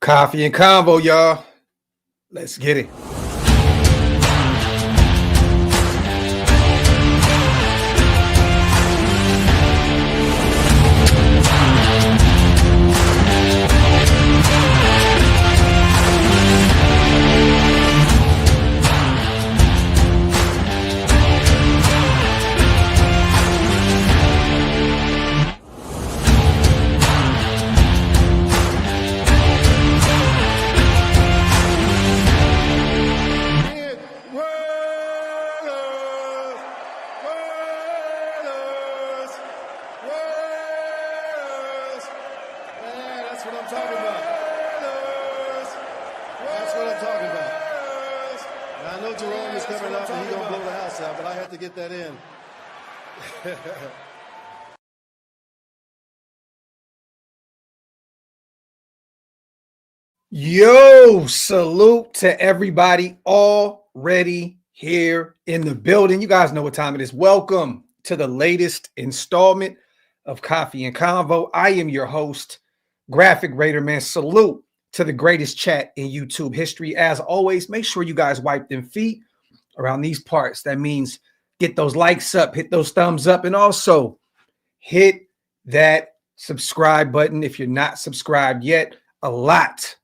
Coffee and convo, y'all. Let's get it. Yo, salute to everybody already here in the building. You guys know what time it is. Welcome to the latest installment of Coffee and Convo. I am your host, Graphk Raider Man. Salute to the greatest chat in YouTube history. As always, make sure you guys wipe them feet around these parts. That means get those likes up, hit those thumbs up, and also hit that subscribe button if you're not subscribed yet. A lot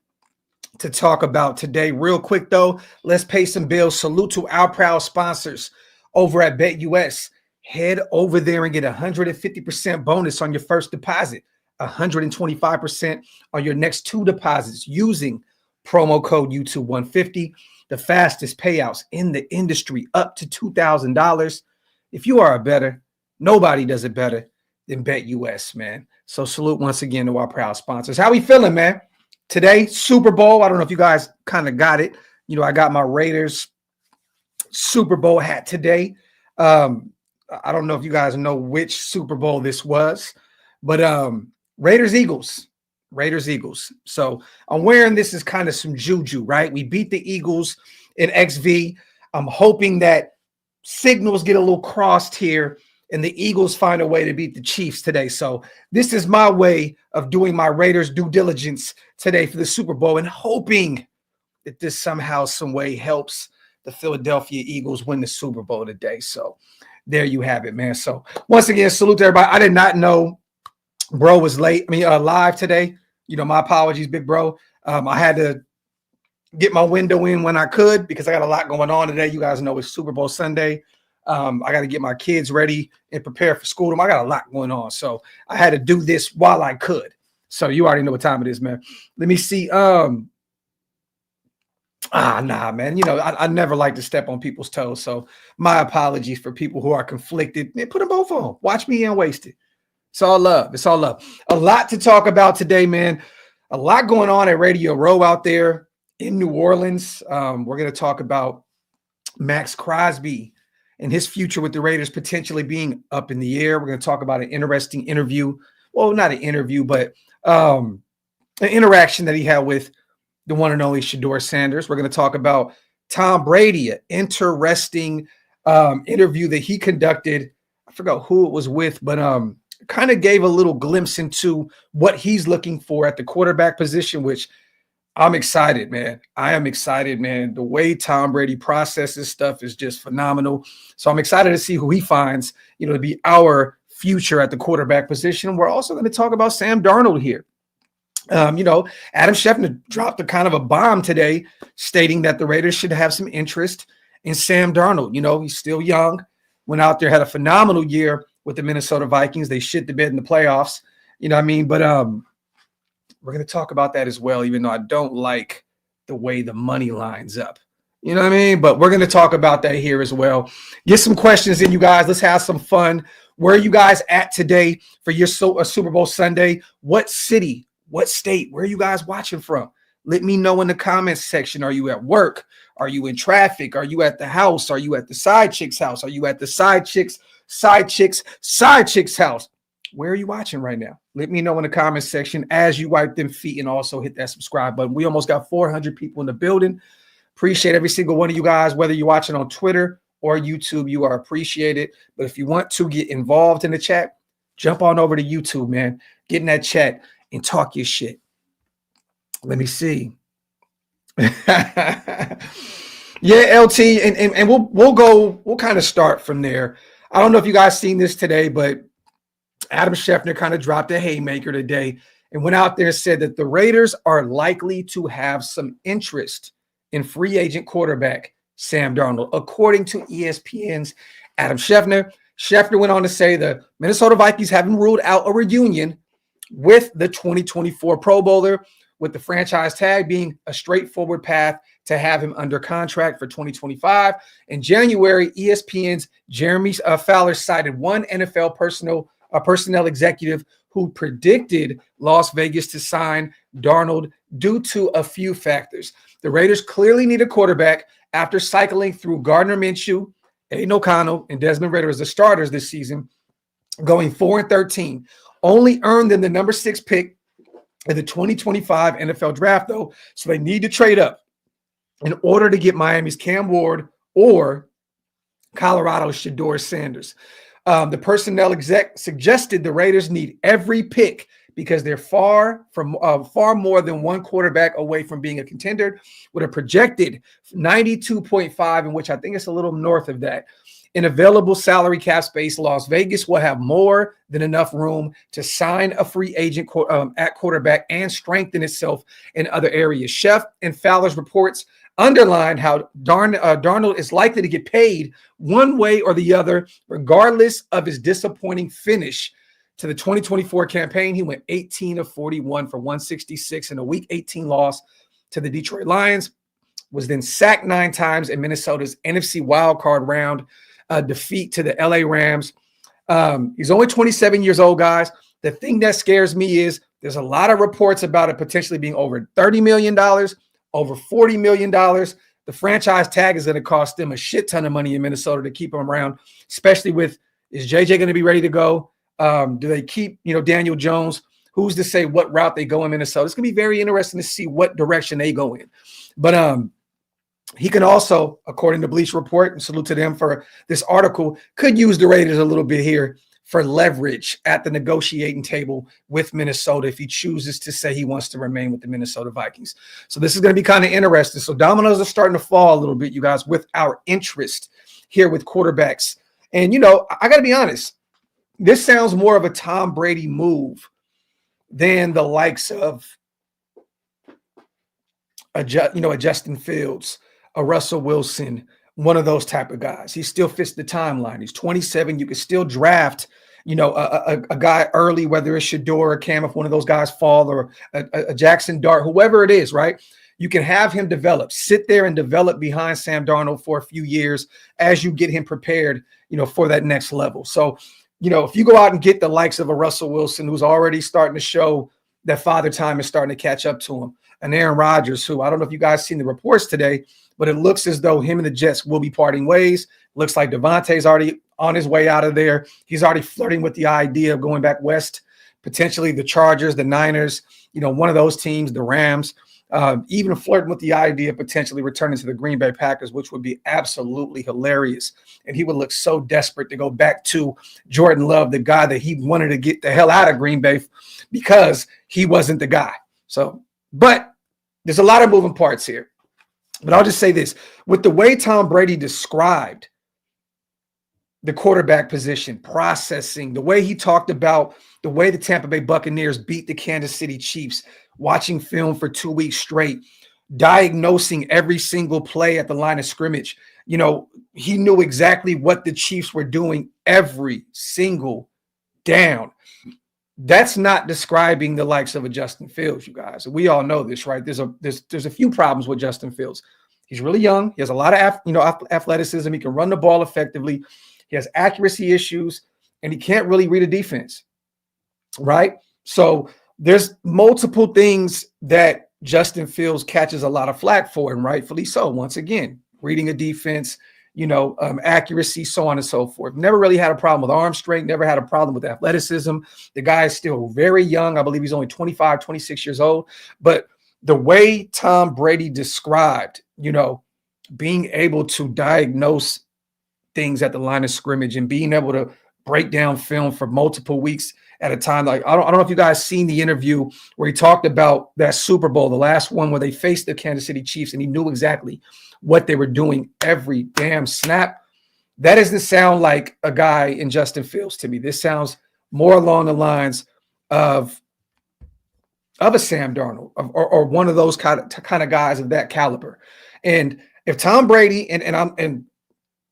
to talk about today. Real quick though, let's pay some bills. Salute to our proud sponsors over at BetUS. Head over there and get 150% bonus on your first deposit, 125% on your next two deposits using promo code YouTube150. The fastest payouts in the industry, up to $2,000. If you are a bettor, nobody does it better than BetUS, man. So salute once again to our proud sponsors. How we feeling, man? Today, Super Bowl. I don't know if you guys kind of got it. You know, I got my Raiders Super Bowl hat today. I don't know if you guys know which Super Bowl this was, but Raiders Eagles. So I'm wearing this as kind of some juju, right? We beat the Eagles in XV. I'm hoping that signals get a little crossed here and the Eagles find a way to beat the Chiefs today. So this is my way of doing my Raiders due diligence today for the Super Bowl and hoping that this somehow, some way helps the Philadelphia Eagles win the Super Bowl today. So there you have it, man. So once again, salute to everybody. I did not know bro was live today. You know, my apologies, big bro. I had to get my window in when I could because I got a lot going on today. You guys know it's Super Bowl Sunday. I got to get my kids ready and prepare for school. I got a lot going on. So I had to do this while I could. So you already know what time it is, man. Let me see. Nah, man. You know, I never like to step on people's toes. So my apologies for people who are conflicted. Man, put them both on. Watch me and waste it. It's all love. It's all love. A lot to talk about today, man. A lot going on at Radio Row out there in New Orleans. We're going to talk about Maxx Crosby and his future with the Raiders potentially being up in the air. We're going to talk about an interesting interview. Well, not an interview, but an interaction that he had with the one and only Shedeur Sanders. We're going to talk about Tom Brady, an interesting interview that he conducted. I forgot who it was with, but kind of gave a little glimpse into what he's looking for at the quarterback position, which I'm excited, man. I am excited, man. The way Tom Brady processes stuff is just phenomenal. So I'm excited to see who he finds, you know, to be our future at the quarterback position. We're also going to talk about Sam Darnold here. You know, Adam Schefter dropped a kind of a bomb today stating that the Raiders should have some interest in Sam Darnold. You know, he's still young, went out there, had a phenomenal year with the Minnesota Vikings. They shit the bed in the playoffs. You know what I mean? But we're going to talk about that as well, even though I don't like the way the money lines up. You know what I mean? But we're going to talk about that here as well. Get some questions in, you guys. Let's have some fun. Where are you guys at today for your Super Bowl Sunday? What city, what state, where are you guys watching from? Let me know in the comments section. Are you at work? Are you in traffic? Are you at the house? Are you at the side chick's house? Are you at the side chick's house? Where are you watching right now? Let me know in the comments section as you wipe them feet and also hit that subscribe button. We almost got 400 people in the building. Appreciate every single one of you guys, whether you're watching on Twitter or YouTube, you are appreciated. But if you want to get involved in the chat, jump on over to YouTube, man. Get in that chat and talk your shit. Let me see. Yeah, LT, and we'll kind of start from there. I don't know if you guys seen this today, but Adam Schefter kind of dropped a haymaker today and went out there and said that the Raiders are likely to have some interest in free agent quarterback Sam Darnold, according to ESPN's Adam Schefter. Schefter went on to say the Minnesota Vikings haven't ruled out a reunion with the 2024 Pro Bowler, with the franchise tag being a straightforward path to have him under contract for 2025. In January, ESPN's Jeremy Fowler cited one NFL personnel executive who predicted Las Vegas to sign Darnold due to a few factors. The Raiders clearly need a quarterback after cycling through Gardner Minshew, Aiden O'Connell, and Desmond Ridder as the starters this season, going 4-13. Only earned them the number 6 pick in the 2025 NFL draft, though, so they need to trade up in order to get Miami's Cam Ward or Colorado's Shedeur Sanders. The personnel exec suggested the Raiders need every pick because they're far more than one quarterback away from being a contender, with a projected 92.5, in which I think it's a little north of that. In available salary cap space, Las Vegas will have more than enough room to sign a free agent at quarterback and strengthen itself in other areas. Chef and Fowler's reports underline how Darnold is likely to get paid one way or the other, regardless of his disappointing finish to the 2024 campaign. He went 18 of 41 for 166 in a Week 18 loss to the Detroit Lions, was then sacked 9 times in Minnesota's NFC wildcard round defeat to the LA Rams. He's only 27 years old, guys. The thing that scares me is there's a lot of reports about it potentially being over $30 million, over $40 million. The franchise tag is going to cost them a shit ton of money in Minnesota to keep him around, especially with, is JJ going to be ready to go? Do they keep, Daniel Jones? Who's to say what route they go in Minnesota? It's going to be very interesting to see what direction they go in. But he can also, according to Bleacher Report, and salute to them for this article, could use the Raiders a little bit here for leverage at the negotiating table with Minnesota if he chooses to say he wants to remain with the Minnesota Vikings. So this is going to be kind of interesting. So dominoes are starting to fall a little bit, you guys, with our interest here with quarterbacks. And, I got to be honest, this sounds more of a Tom Brady move than the likes of a Justin Fields, a Russell Wilson, one of those type of guys. He still fits the timeline. He's 27. You can still draft, a guy early, whether it's Shedeur or Cam, if one of those guys fall, or a Jackson Dart, whoever it is, right? You can have him develop, sit there and develop behind Sam Darnold for a few years as you get him prepared, for that next level. So, if you go out and get the likes of a Russell Wilson, who's already starting to show that father time is starting to catch up to him, and Aaron Rodgers, who I don't know if you guys seen the reports today, but it looks as though him and the Jets will be parting ways. Looks like Devontae's already on his way out of there. He's already flirting with the idea of going back west, potentially the Chargers, the Niners, one of those teams, the Rams, even flirting with the idea of potentially returning to the Green Bay Packers, which would be absolutely hilarious. And he would look so desperate to go back to Jordan Love, the guy that he wanted to get the hell out of Green Bay because he wasn't the guy. So, but there's a lot of moving parts here. But I'll just say this, with the way Tom Brady described the quarterback position, processing, the way he talked about the way the Tampa Bay Buccaneers beat the Kansas City Chiefs, watching film for 2 weeks straight, diagnosing every single play at the line of scrimmage. He knew exactly what the Chiefs were doing every single down. That's not describing the likes of a Justin Fields, you guys. We all know this, right? There's a few problems with Justin Fields. He's really young. He has a lot of athleticism. He can run the ball effectively. He has accuracy issues, and he can't really read a defense, right? So there's multiple things that Justin Fields catches a lot of flack for, and rightfully so. Once again, reading a defense, accuracy, so on and so forth. Never really had a problem with arm strength, never had a problem with athleticism. The guy is still very young. I believe he's only 25, 26 years old. But the way Tom Brady described, being able to diagnose things at the line of scrimmage and being able to break down film for multiple weeks at a time. Like, I don't know if you guys seen the interview where he talked about that Super Bowl, the last one where they faced the Kansas City Chiefs, and he knew exactly what they were doing every damn snap. That doesn't sound like a guy in Justin Fields to me. This sounds more along the lines of a Sam Darnold or one of those kind of guys of that caliber. And if Tom Brady and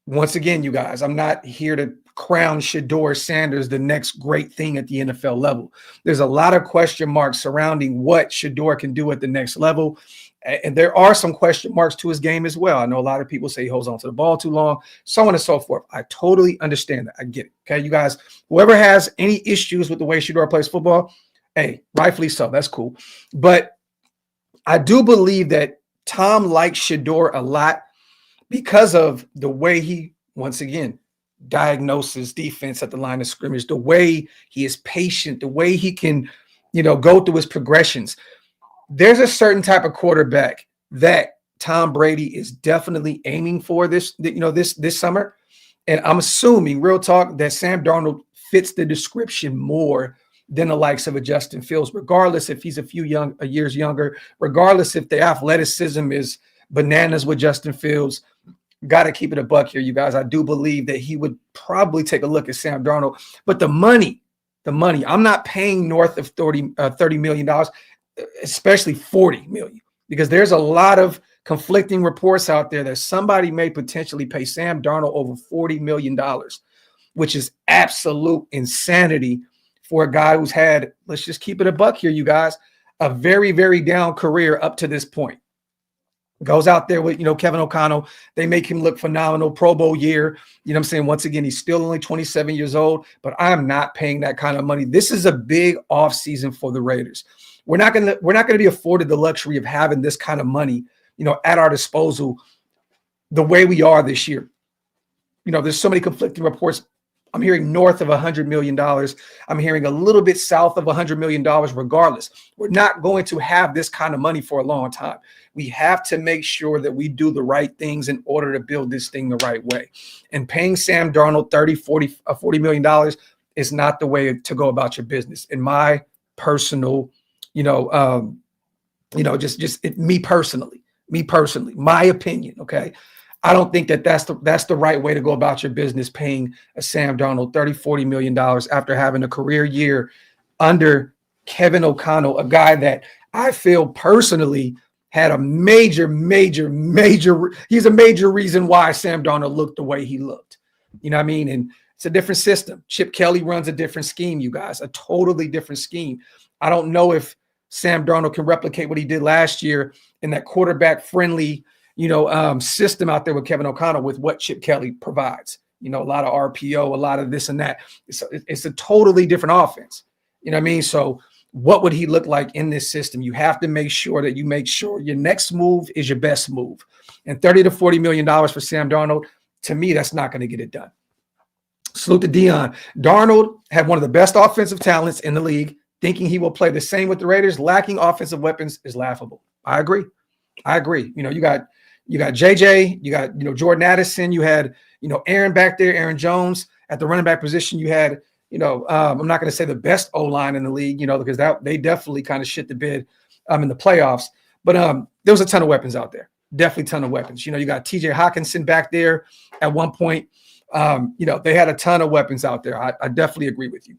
once again, you guys, I'm not here to crown Shedeur Sanders the next great thing at the NFL level. There's a lot of question marks surrounding what Shedeur can do at the next level. And there are some question marks to his game as well. I know a lot of people say he holds on to the ball too long, so on and so forth. I totally understand that. I get it. Okay, you guys, whoever has any issues with the way Shedeur plays football, hey, rightfully so. That's cool. But I do believe that Tom likes Shedeur a lot because of the way he, once again, diagnoses defense at the line of scrimmage, the way he is patient, the way he can, go through his progressions. There's a certain type of quarterback that Tom Brady is definitely aiming for this summer. And I'm assuming, real talk, that Sam Darnold fits the description more than the likes of a Justin Fields, regardless if he's a few years younger, regardless if the athleticism is bananas with Justin Fields. Got to keep it a buck here, you guys. I do believe that he would probably take a look at Sam Darnold. But the money, I'm not paying north of $30 million, especially $40 million, because there's a lot of conflicting reports out there that somebody may potentially pay Sam Darnold over $40 million, which is absolute insanity for a guy who's had, let's just keep it a buck here, you guys, a very, very down career up to this point. Goes out there with, Kevin O'Connell. They make him look phenomenal. Pro Bowl year. You know what I'm saying? Once again, he's still only 27 years old, but I'm not paying that kind of money. This is a big offseason for the Raiders. We're not going to be afforded the luxury of having this kind of money, at our disposal the way we are this year. There's so many conflicting reports. I'm hearing north of $100 million. I'm hearing a little bit south of $100 million. Regardless, we're not going to have this kind of money for a long time. We have to make sure that we do the right things in order to build this thing the right way. And paying Sam Darnold $40 million is not the way to go about your business. In my personal, me personally, my opinion. Okay. I don't think that's the right way to go about your business, paying a Sam Darnold $40 million after having a career year under Kevin O'Connell, a guy that I feel personally had a major, he's a major reason why Sam Darnold looked the way he looked. You know what I mean? And it's a different system. Chip Kelly runs a different scheme, you guys, a totally different scheme. I don't know if Sam Darnold can replicate what he did last year in that quarterback-friendly system out there with Kevin O'Connell with what Chip Kelly provides. A lot of RPO, a lot of this and that. It's a totally different offense. You know what I mean? So what would he look like in this system? You have to make sure that your next move is your best move. And $30 to $40 million for Sam Darnold, to me, that's not going to get it done. Salute to Dion. Darnold had one of the best offensive talents in the league. Thinking he will play the same with the Raiders, lacking offensive weapons, is laughable. I agree. You got JJ, you got, Jordan Addison, you had, Aaron back there, Aaron Jones at the running back position. You had, I'm not going to say the best O-line in the league, because they definitely kind of shit the bed in the playoffs. But there was a ton of weapons out there. Definitely a ton of weapons. You got TJ Hawkinson back there at one point. They had a ton of weapons out there. I definitely agree with you.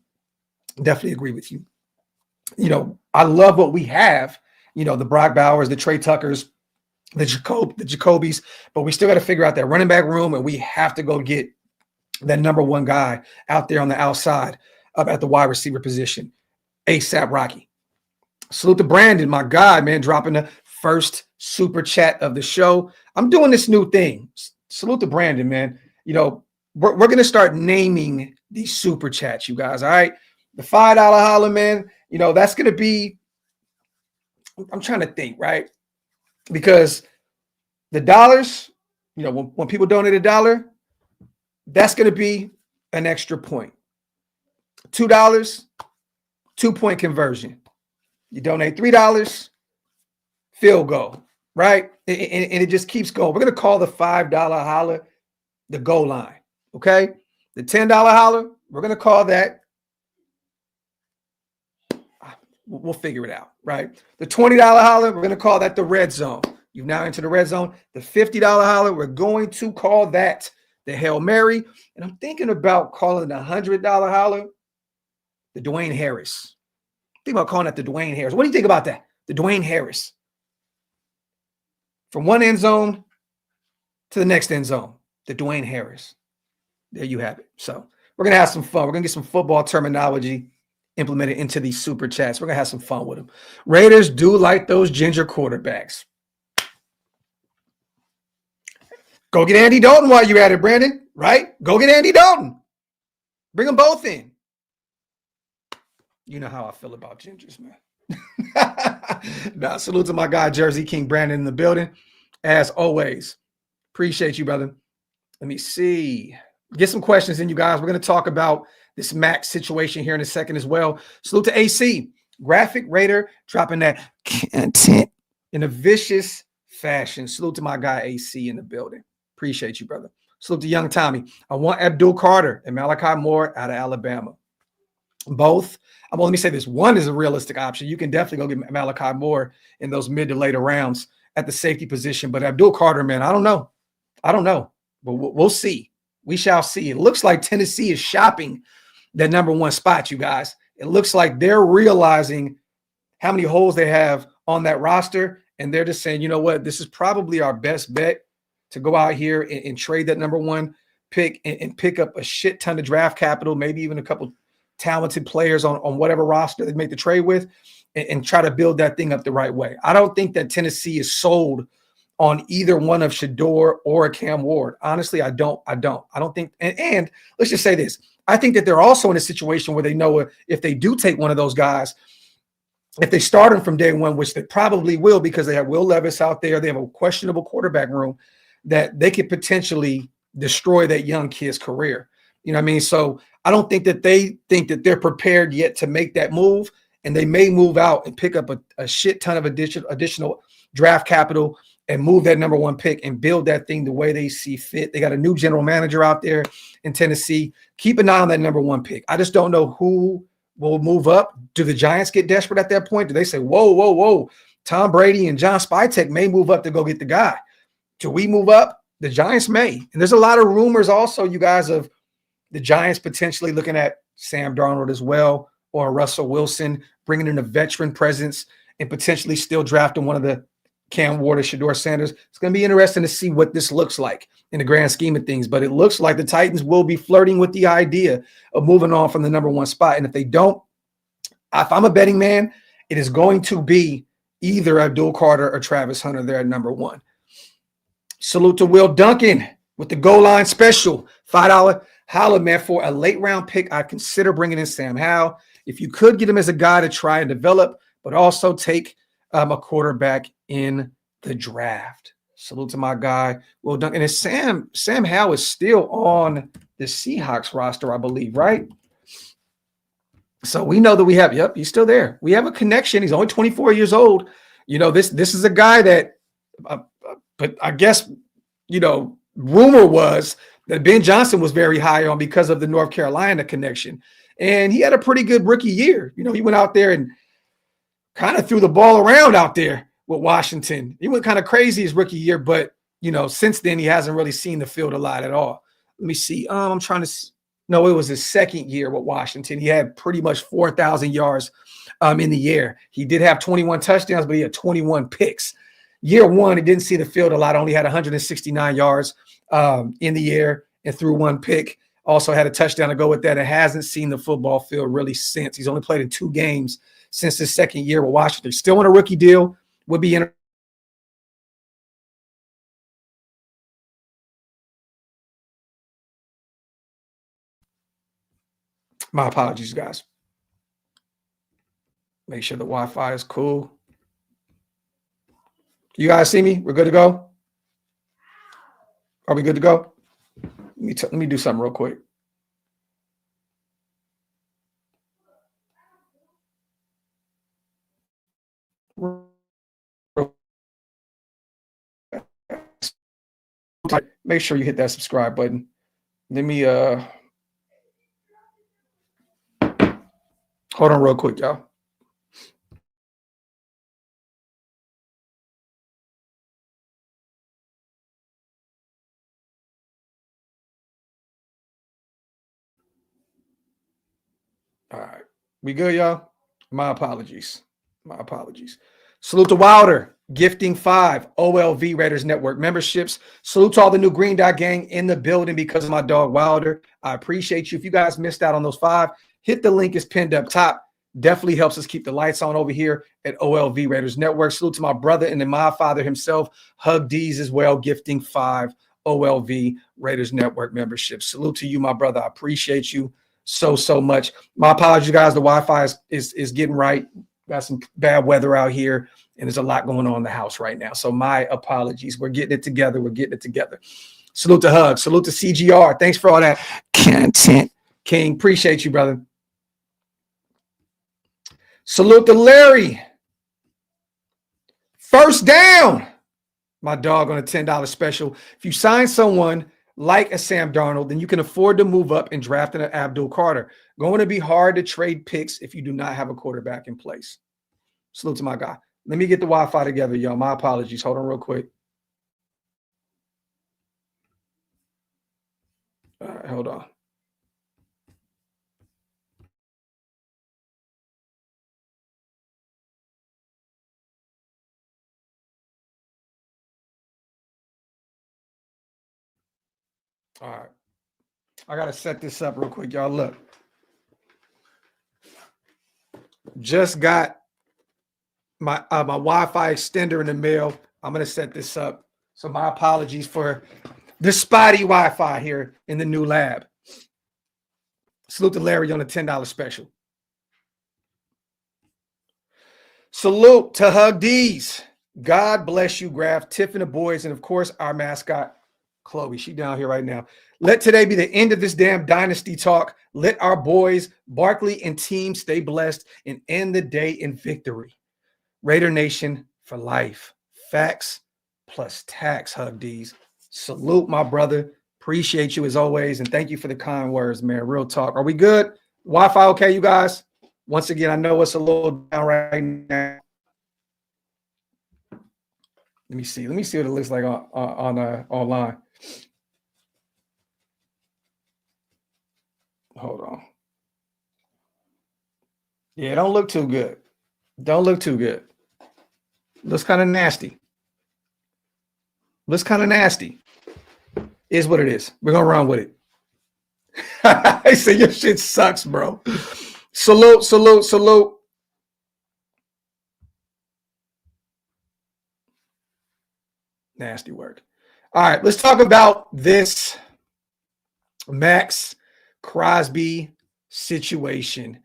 I love what we have, the Brock Bowers, the Trey Tuckers, the Jacobys, but we still got to figure out that running back room, and we have to go get that number one guy out there on the outside at the wide receiver position, ASAP Rocky. Salute to Brandon, my God, man, dropping the first super chat of the show. I'm doing this new thing. Salute to Brandon, man. We're going to start naming these super chats, you guys, all right? The $5 holler, man, that's going to be, I'm trying to think, right? Because the dollars, when people donate $1, that's going to be an extra point. $2, 2-point conversion. You donate $3, field goal, right? And it just keeps going. We're going to call the $5 holler the goal line, okay? The $10 holler, we're going to call that We'll figure it out, right? The $20 holler, we're going to call that the red zone. You've now entered the red zone. The $50 holler, we're going to call that the Hail Mary. And I'm thinking about calling the $100 holler the Dwayne Harris. Think about calling that the Dwayne Harris. What do you think about that? The Dwayne Harris. From one end zone to the next end zone, the Dwayne Harris. There you have it. So we're going to have some fun. We're going to get some football terminology implemented into these super chats. We're going to have some fun with them. Raiders do like those ginger quarterbacks. Go get Andy Dalton while you're at it, Brandon, right? Go get Andy Dalton. Bring them both in. You know how I feel about gingers, man. Now, salute to my guy, Jersey King Brandon in the building. As always, appreciate you, brother. Let me see. Get some questions in, you guys. We're going to talk about this Maxx situation here in a second as well. Salute to AC. Graphk Raider dropping that content in a vicious fashion. Salute to my guy, AC in the building. Appreciate you, brother. Salute to young Tommy. I want Abdul Carter and Malachi Moore out of Alabama. Both. Well, let me say this. One is a realistic option. You can definitely go get Malachi Moore in those mid to later rounds at the safety position. But Abdul Carter, man, I don't know. But we'll see. We shall see. It looks like Tennessee is shopping that number one spot, you guys. It looks like they're realizing how many holes they have on that roster. And they're just saying, you know what? This is probably our best bet to go out here and trade that number one pick and pick up a shit ton of draft capital, maybe even a couple talented players on whatever roster they make the trade with, and try to build that thing up the right way. I don't think that Tennessee is sold on either one of Shedeur or a Cam Ward. Honestly, I don't think, and let's just say this. I think that they're also in a situation where they know if they do take one of those guys, if they start them from day one, which they probably will because they have Will Levis out there, they have a questionable quarterback room, that they could potentially destroy that young kid's career. You know what I mean? So I don't think that they think that they're prepared yet to make that move, and they may move out and pick up a shit ton of additional draft capital and move that number one pick and build that thing the way they see fit. They got a new general manager out there in Tennessee. Keep an eye on that number one pick. I just don't know who will move up. Do the Giants get desperate at that point? Do they say, whoa, Tom Brady and John Spytek may move up to go get the guy? Do we move up? The Giants may. And there's a lot of rumors also, you guys, of the Giants potentially looking at Sam Darnold as well, or Russell Wilson, bringing in a veteran presence and potentially still drafting one of the Cam Ward or Shedeur Sanders. It's going to be interesting to see what this looks like in the grand scheme of things. But it looks like the Titans will be flirting with the idea of moving on from the number one spot. And if they don't, if I'm a betting man, it is going to be either Abdul Carter or Travis Hunter there at number one. Salute to Will Duncan with the goal line special. $5 holla, man, for a late round pick. I'd consider bringing in Sam Howell. If you could get him as a guy to try and develop, but also take a quarterback in the draft. Salute to my guy, Will Duncan. And Sam Howell is still on the Seahawks roster, I believe, right? So we know that we have, yep, he's still there. We have a connection. He's only 24 years old. You know, this is a guy that, but I guess, you know, rumor was that Ben Johnson was very high on because of the North Carolina connection. And he had a pretty good rookie year. You know, he went out there and kind of threw the ball around out there with Washington. He went kind of crazy his rookie year, but, you know, since then he hasn't really seen the field a lot at all. Let me see. I'm trying to – no, it was his second year with Washington. He had pretty much 4,000 yards in the year. He did have 21 touchdowns, but he had 21 picks. Year one, he didn't see the field a lot, only had 169 yards in the year and threw one pick. Also had a touchdown to go with that. It hasn't seen the football field really since. He's only played in 2 games since his second year with Washington. Still on a rookie deal. Would be in. My apologies, guys. Make sure the Wi-Fi is cool. You guys see me? We're good to go? Are we good to go? Let me do something real quick. Make sure you hit that subscribe button. Let me hold on real quick, y'all. We good, y'all? My apologies. My apologies. Salute to Wilder, gifting 5 OLV Raiders Network memberships. Salute to all the new Green Dot Gang in the building because of my dog Wilder. I appreciate you. If you guys missed out on those 5, hit the link is pinned up top. Definitely helps us keep the lights on over here at OLV Raiders Network. Salute to my brother and then my father himself, Hug D's as well, gifting 5 OLV Raiders Network memberships. Salute to you, my brother. I appreciate you so much. My apologies, guys. The Wi-Fi is getting right. Got some bad weather out here, and there's a lot going on in the house right now. So my apologies. We're getting it together. We're getting it together. Salute to Hug. Salute to CGR. Thanks for all that content, King. Appreciate you, brother. Salute to Larry. First down. My dog on a $10 special. If you sign someone like a Sam Darnold, then you can afford to move up and draft an Abdul Carter. Going to be hard to trade picks if you do not have a quarterback in place. Salute to my guy. Let me get the Wi-Fi together, y'all. My apologies. Hold on real quick. All right, hold on. All right. I got to set this up real quick, y'all. Look. Just got my Wi-Fi extender in the mail. I'm going to set this up. So my apologies for the spotty Wi-Fi here in the new lab. Salute to Larry on a $10 special. Salute to Hug D's. God bless you, Graphk, Tiff and the boys, and of course, our mascot, Chloe. She down here right now. Let today be the end of this damn dynasty talk. Let our boys, Barkley and team, stay blessed and end the day in victory. Raider Nation for life. Facts plus tax, Hug D's. Salute, my brother. Appreciate you as always, and thank you for the kind words, man. Real talk. Are we good? Wi-Fi okay, you guys? Once again, I know it's a little down right now. Let me see. Let me see what it looks like on online. Hold on. Yeah, don't look too good. Don't look too good. Looks kind of nasty. Looks kind of nasty. Is what it is. We're gonna run with it. I say your shit sucks, bro. Salute, salute, salute. Nasty word. All right, let's talk about this Maxx Crosby situation.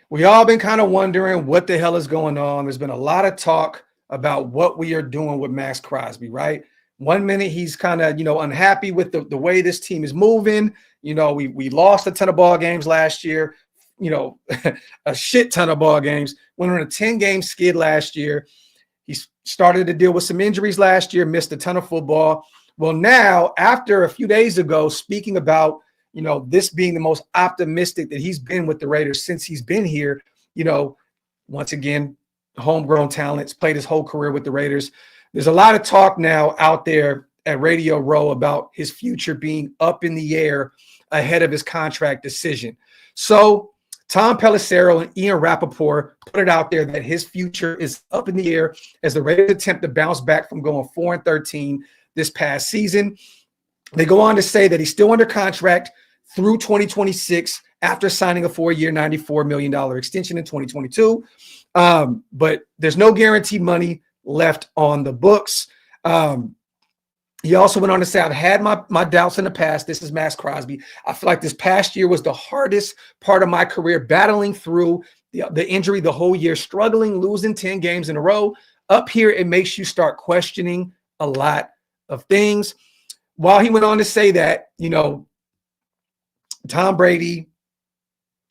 We all been kind of wondering what the hell is going on. There's been a lot of talk about what we are doing with Maxx Crosby, right? One minute he's kind of, unhappy with the way this team is moving. We lost a ton of ball games last year, a shit ton of ball games. Went on a 10-game skid last year. He started to deal with some injuries last year, missed a ton of football. Well, now, after a few days ago, speaking about, this being the most optimistic that he's been with the Raiders since he's been here, once again, homegrown talents, played his whole career with the Raiders. There's a lot of talk now out there at Radio Row about his future being up in the air ahead of his contract decision. So Tom Pelissero and Ian Rappaport put it out there that his future is up in the air as the Raiders attempt to bounce back from going 4-13 this past season. They go on to say that he's still under contract through 2026 after signing a 4-year, $94 million extension in 2022. But there's no guaranteed money left on the books. He also went on to say, I've had my doubts in the past. This is Maxx Crosby. I feel like this past year was the hardest part of my career, battling through the injury the whole year, struggling, losing 10 games in a row. Up here, it makes you start questioning a lot of things. While he went on to say that, Tom Brady,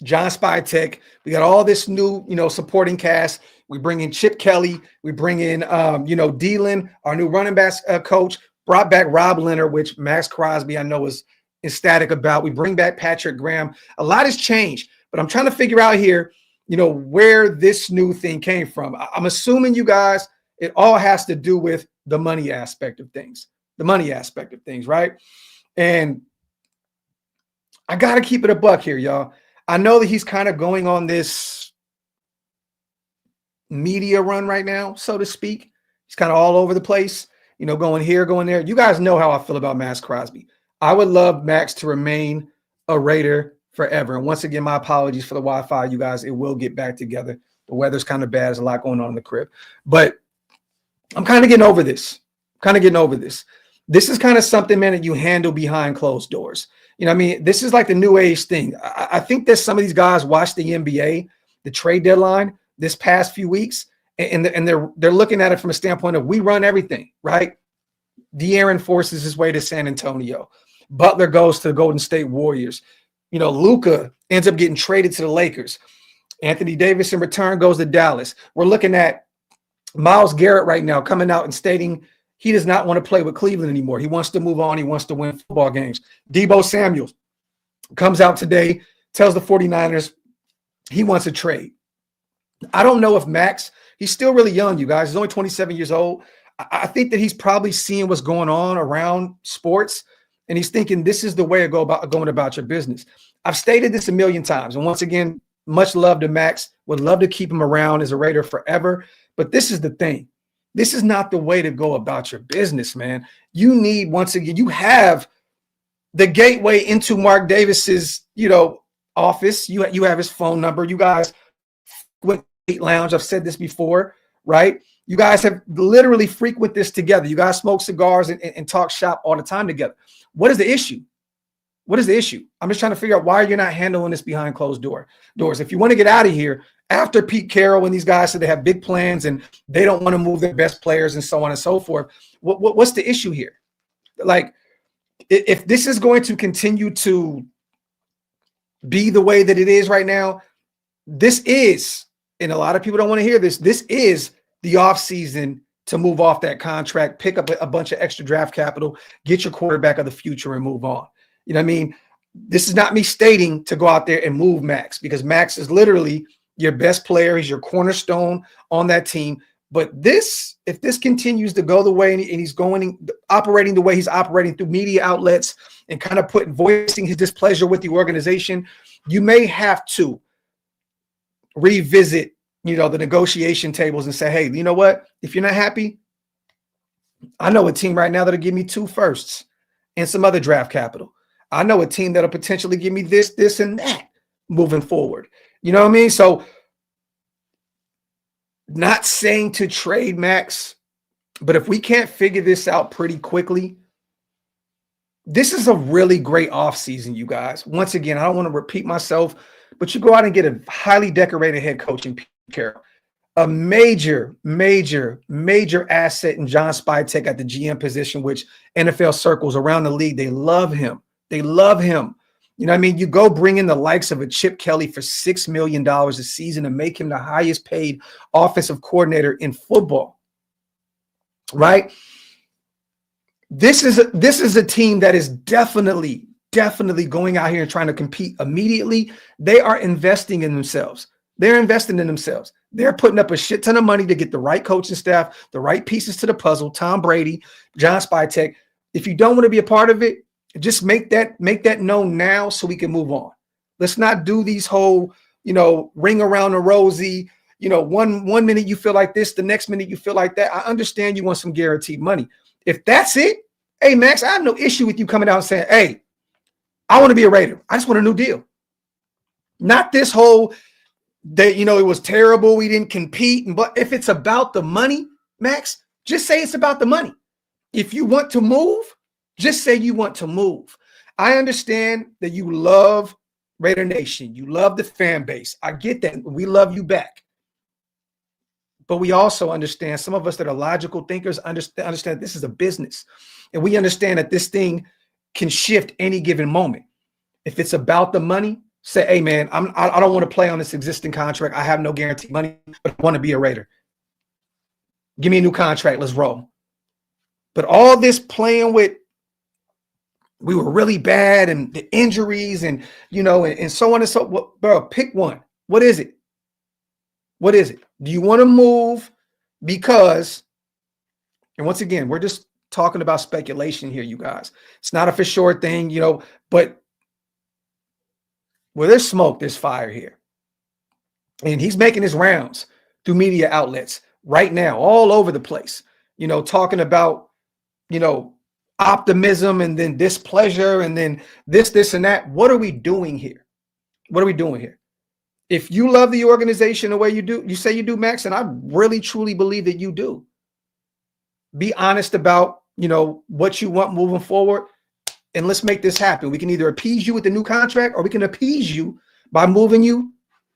John Spytek, we got all this new, supporting cast. We bring in Chip Kelly. We bring in, Dealin, our new running back coach. Brought back Rob Leonard, which Maxx Crosby I know is ecstatic about. We bring back Patrick Graham. A lot has changed, but I'm trying to figure out here, where this new thing came from. I'm assuming, you guys, it all has to do with the money aspect of things. The money aspect of things, right? And I got to keep it a buck here, y'all. I know that he's kind of going on this media run right now, so to speak. He's kind of all over the place, going here, going there. You guys know how I feel about Maxx Crosby. I would love Max to remain a Raider forever. And once again, my apologies for the Wi-Fi, you guys. It will get back together. The weather's kind of bad. There's a lot going on in the crib. But I'm kind of getting over this. This is kind of something, man, that you handle behind closed doors. You know what I mean? This is like the new age thing. I think that some of these guys watch the NBA, the trade deadline this past few weeks, and they're looking at it from a standpoint of we run everything, right? De'Aaron forces his way to San Antonio. Butler goes to the Golden State Warriors. Luka ends up getting traded to the Lakers. Anthony Davis in return goes to Dallas. We're looking at Myles Garrett right now coming out and stating he does not want to play with Cleveland anymore. He wants to move on. He wants to win football games. Deebo Samuel comes out today, tells the 49ers he wants a trade. I don't know if Max, he's still really young, you guys. He's only 27 years old. I think that he's probably seeing what's going on around sports, and he's thinking this is the way to going about your business. I've stated this a million times, and once again, much love to Max. Would love to keep him around as a Raider forever, but this is the thing. This is not the way to go about your business, man. You need, once again, you have the gateway into Mark Davis's, office. You have his phone number. You guys went to lounge. I've said this before, right? You guys have literally frequent this together. You guys smoke cigars and talk shop all the time together. What is the issue? What is the issue? I'm just trying to figure out why you're not handling this behind closed doors. If you want to get out of here after Pete Carroll and these guys said they have big plans and they don't want to move their best players and so on and so forth, what's the issue here? Like, if this is going to continue to be the way that it is right now, this is, and a lot of people don't want to hear this, this is the offseason to move off that contract, pick up a bunch of extra draft capital, get your quarterback of the future and move on. You know what I mean? This is not me stating to go out there and move Max, because Max is literally your best player. He's your cornerstone on that team. But if this continues to go the way and he's operating the way he's operating through media outlets and kind of voicing his displeasure with the organization, you may have to revisit, the negotiation tables and say, hey, you know what? If you're not happy, I know a team right now that'll give me 2 firsts and some other draft capital. I know a team that'll potentially give me this, and that moving forward. You know what I mean? So, not saying to trade Max, but if we can't figure this out pretty quickly, this is a really great offseason, you guys. Once again, I don't want to repeat myself, but you go out and get a highly decorated head coach in Pete Carroll, a major asset in John Spytek at the GM position, which NFL circles around the league, they love him. They love him. You know what I mean? You go bring in the likes of a Chip Kelly for $6 million a season and make him the highest paid offensive coordinator in football, right? This is a team that is definitely going out here and trying to compete immediately. They are investing in themselves. They're investing in themselves. They're putting up a shit ton of money to get the right coaching staff, the right pieces to the puzzle. Tom Brady, John Spytek. If you don't want to be a part of it, just make that known now so we can move on. Let's not do these whole, ring around the rosy, one minute you feel like this, the next minute you feel like that. I understand you want some guaranteed money. If that's it, hey, Max, I have no issue with you coming out and saying, hey, I want to be a Raider. I just want a new deal. Not this whole that, it was terrible, we didn't compete. But if it's about the money, Max, just say it's about the money. If you want to move, just say you want to move. I understand that you love Raider Nation. You love the fan base. I get that. We love you back. But we also understand, some of us that are logical thinkers understand this is a business. And we understand that this thing can shift any given moment. If it's about the money, say, hey, man, I don't want to play on this existing contract. I have no guaranteed money, but I want to be a Raider. Give me a new contract. Let's roll. But all this playing with, we were really bad and the injuries and, and so on and so forth. Bro, pick one. What is it? What is it? Do you want to move because, and once again, we're just talking about speculation here, you guys. It's not a for sure thing, but where there's smoke, there's fire here. And he's making his rounds through media outlets right now, all over the place, talking about, optimism and then displeasure and then this and that. What are we doing here? What are we doing here? If you love the organization the way you say you do, Max, and I really truly believe that you do, be honest about, what you want moving forward, and let's make this happen. We can either appease you with the new contract, or we can appease you by moving you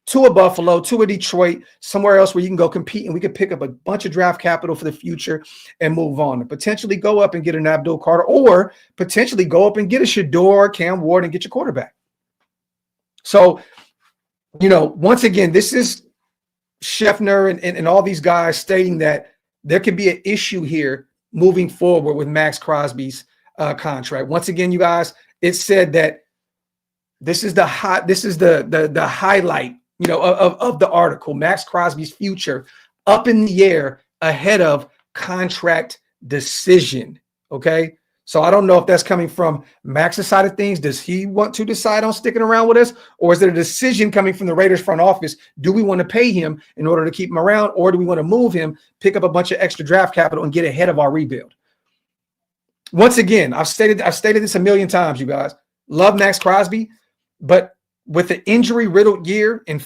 to a Buffalo, to a Detroit, somewhere else where you can go compete, and we could pick up a bunch of draft capital for the future and move on, and potentially go up and get an Abdul Carter, or potentially go up and get a Shador, Cam Ward, and get your quarterback. So, once again, this is Schefter and all these guys stating that there could be an issue here moving forward with Maxx Crosby's contract. Once again, you guys, it said that this is the highlight, of the article. Maxx Crosby's future up in the air ahead of contract decision. Okay. So I don't know if that's coming from Max's side of things. Does he want to decide on sticking around with us? Or is there a decision coming from the Raiders front office? Do we want to pay him in order to keep him around? Or do we want to move him, pick up a bunch of extra draft capital, and get ahead of our rebuild? Once again, I've stated this a million times, you guys. Love Maxx Crosby, but with an injury-riddled year, and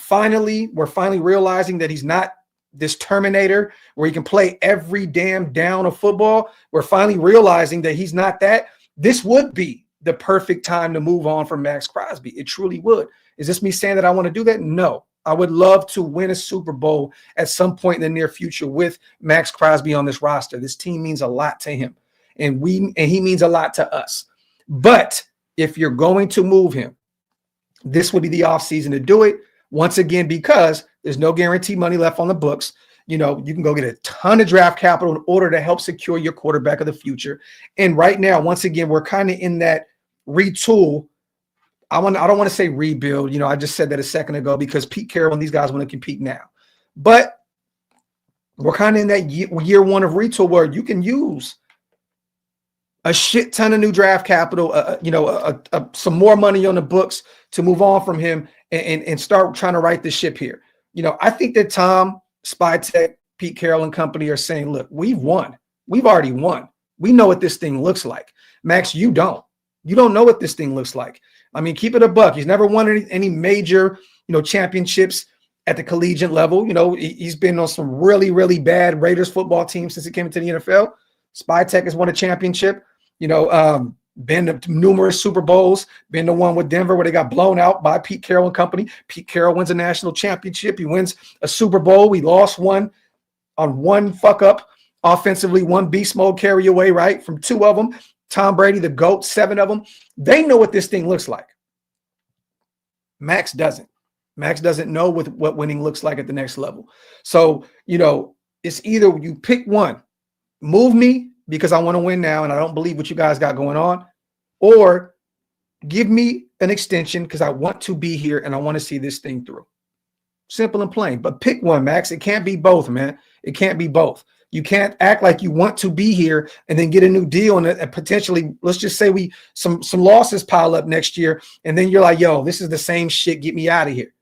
we're finally realizing that he's not this Terminator where he can play every damn down of football. We're finally realizing that he's not that. This would be the perfect time to move on from Maxx Crosby. It truly would. Is this me saying that I want to do that? No. I would love to win a Super Bowl at some point in the near future with Maxx Crosby on this roster. This team means a lot to him, and he means a lot to us. But if you're going to move him, this would be the offseason to do it. Once again, because there's no guarantee money left on the books. You can go get a ton of draft capital in order to help secure your quarterback of the future. And right now, once again, we're kind of in that retool. I don't want to say rebuild. I just said that a second ago because Pete Carroll and these guys want to compete now. But we're kind of in that year one of retool where you can use a shit ton of new draft capital, some more money on the books to move on from him and start trying to right the ship here. I think that Tom, Spytech, Pete Carroll and company are saying, look, we've won. We've already won. We know what this thing looks like. Max, you don't. You don't know what this thing looks like. I mean, keep it a buck. He's never won any major, championships at the collegiate level. He's been on some really, really bad Raiders football teams since he came into the NFL. Spytech has won a championship. Been to numerous Super Bowls, been to one with Denver where they got blown out by Pete Carroll and company. Pete Carroll wins a national championship. He wins a Super Bowl. We lost one on one fuck up offensively, one beast mode carry away, right? From two of them. Tom Brady, the GOAT, 7 of them. They know what this thing looks like. Max doesn't. Max doesn't know what winning looks like at the next level. So, it's either you pick one, move me, because I want to win now and I don't believe what you guys got going on, or give me an extension because I want to be here and I want to see this thing through. Simple and plain. But pick one, Max. It can't be both, man. It can't be both. You can't act like you want to be here and then get a new deal and potentially, let's just say some losses pile up next year, and then you're like, yo, this is the same shit. Get me out of here.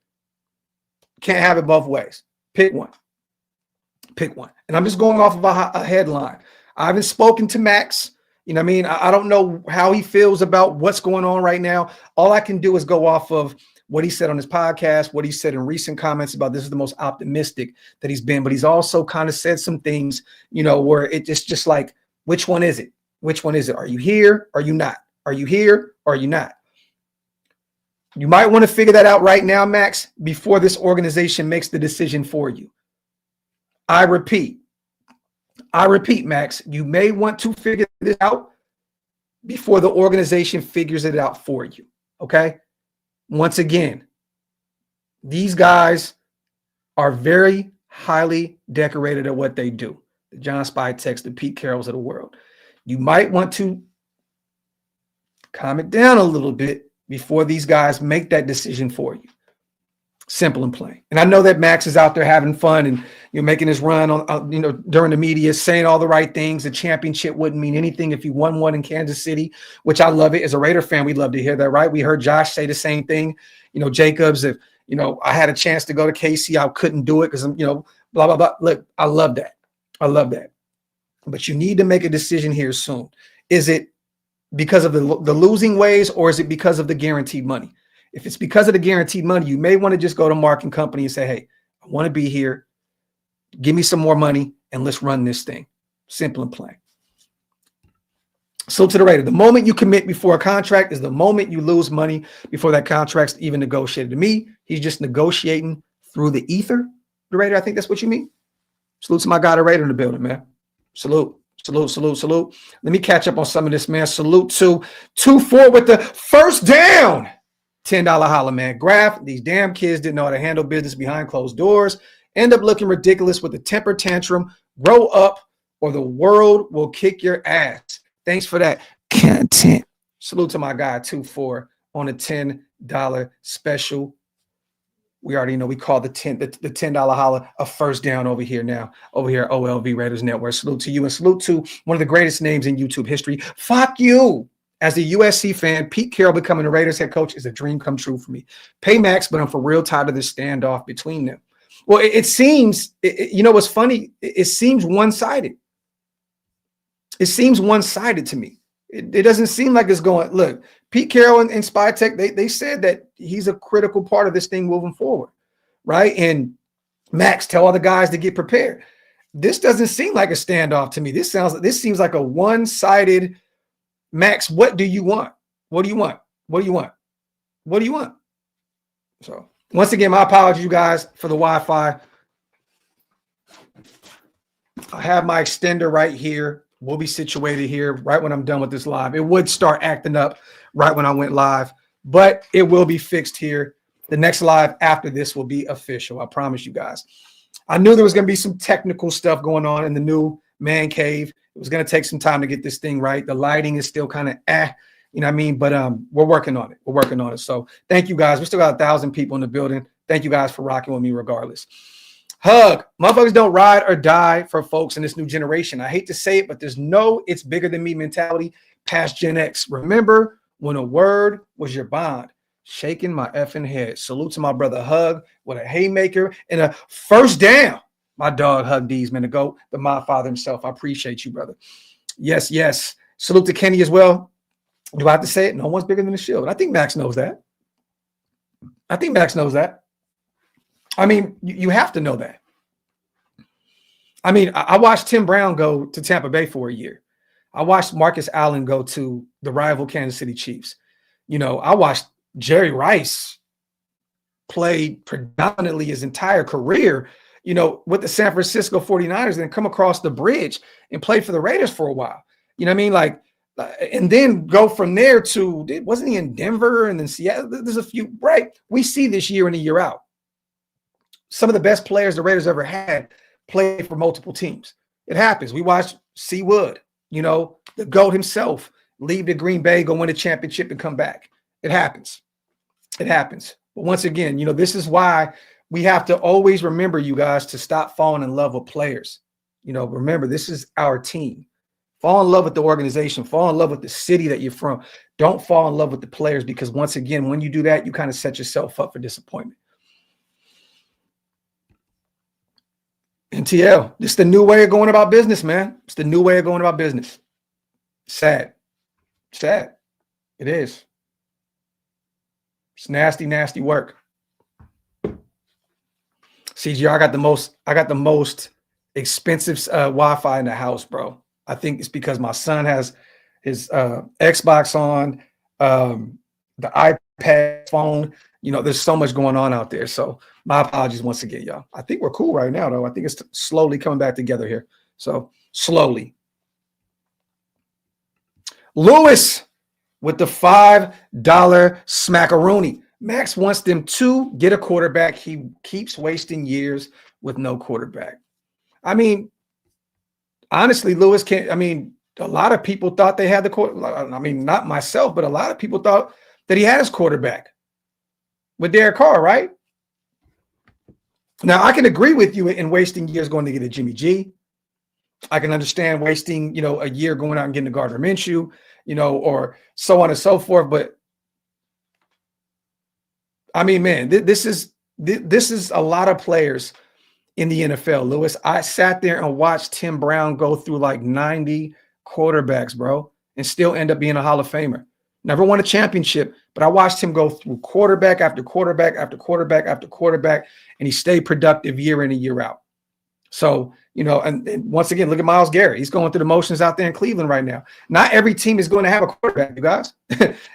Can't have it both ways. Pick one. Pick one. And I'm just going off of a headline. I haven't spoken to Max. I don't know how he feels about what's going on right now. All I can do is go off of what he said on his podcast, what he said in recent comments about this is the most optimistic that he's been. But he's also kind of said some things, where it's just like, which one is it? Which one is it? Are you here? Are you not? Are you here? Or are you not? You might want to figure that out right now, Max, before this organization makes the decision for you. I repeat, Max, you may want to figure this out before the organization figures it out for you. Okay. Once again, these guys are very highly decorated at what they do. The John Spytechs, the Pete Carrolls of the world. You might want to calm it down a little bit before these guys make that decision for you. Simple and plain. And I know that Max is out there having fun and you're making his run on, during the media, saying all the right things. The championship wouldn't mean anything if you won one in Kansas City, which I love it. As a Raider fan, we'd love to hear that, right? We heard Josh say the same thing. Jacobs, if, I had a chance to go to KC, I couldn't do it because, blah, blah, blah. Look, I love that. I love that. But you need to make a decision here soon. Is it because of the losing ways, or is it because of the guaranteed money? If it's because of the guaranteed money, you may want to just go to marketing company and say, hey, I want to be here. Give me some more money and let's run this thing. Simple and plain. So to the Raider, the moment you commit before a contract is the moment you lose money before that contract's even negotiated. To me, he's just negotiating through the ether. The Raider, I think that's what you mean. Salute to my guy, the Raider in the building, man. Salute. Salute, salute, salute. Let me catch up on some of this, man. Salute to 2-4 with the first down. $10 holla, man. Graphk, these damn kids didn't know how to handle business behind closed doors. End up looking ridiculous with a temper tantrum. Grow up or the world will kick your ass. Thanks for that content. Salute to my guy, 2-4 on a $10 special. We already know we call the $10 holla a first down over here now, over here at OLV Raiders Network. Salute to you and salute to one of the greatest names in YouTube history. Fuck you. As a USC fan, Pete Carroll becoming the Raiders head coach is a dream come true for me. Pay Maxx, but I'm for real tired of this standoff between them. Well, it seems, you know what's funny? It seems one-sided. It seems one-sided to me. It doesn't seem like it's going, look, Pete Carroll and Spytech, they said that he's a critical part of this thing moving forward, right? And Maxx, tell all the guys to get prepared. This doesn't seem like a standoff to me. This seems like a one-sided, Maxx, what do you want? What do you want? What do you want? What do you want? So once again, my apologies, you guys, for the Wi-Fi. I have my extender right here. We'll be situated here right when I'm done with this live. It would start acting up right when I went live, but it will be fixed here. The next live after this will be official. I promise you guys. I knew there was going to be some technical stuff going on in the new man cave. It was going to take some time to get this thing right. The lighting is still kind of you know what I mean? But we're working on it. We're working on it. So thank you guys. We still got 1,000 people in the building. Thank you guys for rocking with me regardless. Hug. Motherfuckers don't ride or die for folks in this new generation. I hate to say it, but there's no it's bigger than me mentality past Gen X. Remember when a word was your bond? Shaking my effing head. Salute to my brother Hug with a haymaker and a first down. My dog Hug D's, man, to go, the my father himself. I appreciate you, brother. Yes, yes. Salute to Kenny as well. Do I have to say it? No one's bigger than the shield. I think Maxx knows that. I think Maxx knows that. I mean, you have to know that. I mean, I watched Tim Brown go to Tampa Bay for a year. I watched Marcus Allen go to the rival Kansas City Chiefs. You know, I watched Jerry Rice play predominantly his entire career, you know, with the San Francisco 49ers and then come across the bridge and play for the Raiders for a while. You know what I mean? Like, and then go from there to, wasn't he in Denver and then Seattle? There's a few, right? We see this year in and year out. Some of the best players the Raiders ever had play for multiple teams. It happens. We watched C. Wood, you know, the GOAT himself, leave to Green Bay, go win a championship and come back. It happens. It happens. But once again, you know, this is why we have to always remember, you guys, to stop falling in love with players. You know, remember, this is our team. Fall in love with the organization. Fall in love with the city that you're from. Don't fall in love with the players, because once again, when you do that, you kind of set yourself up for disappointment. NTL, this is the new way of going about business, man. It's the new way of going about business. Sad. Sad. It is. It's nasty, nasty work. CGR, I got the most expensive Wi-Fi in the house, bro. I think it's because my son has his Xbox on, the iPad phone. You know, there's so much going on out there. So my apologies once again, y'all. I think we're cool right now, though. I think it's slowly coming back together here. So slowly. Lewis with the $5 smackaroonie. Maxx wants them to get a quarterback. He keeps wasting years with no quarterback. I mean, honestly, Lewis can't. I mean, a lot of people thought they had the quarterback. I mean, not myself, but a lot of people thought that he had his quarterback with Derek Carr, right? Now, I can agree with you in wasting years going to get a Jimmy G. I can understand wasting, you know, a year going out and getting a Gardner Minshew, you know, or so on and so forth. But I mean, man, this is a lot of players in the NFL, Lewis. I sat there and watched Tim Brown go through like 90 quarterbacks, bro, and still end up being a Hall of Famer. Never won a championship, but I watched him go through quarterback after quarterback after quarterback after quarterback, and he stayed productive year in and year out. So, and once again, look at Myles Garrett. He's going through the motions out there in Cleveland right now. Not every team is going to have a quarterback, you guys.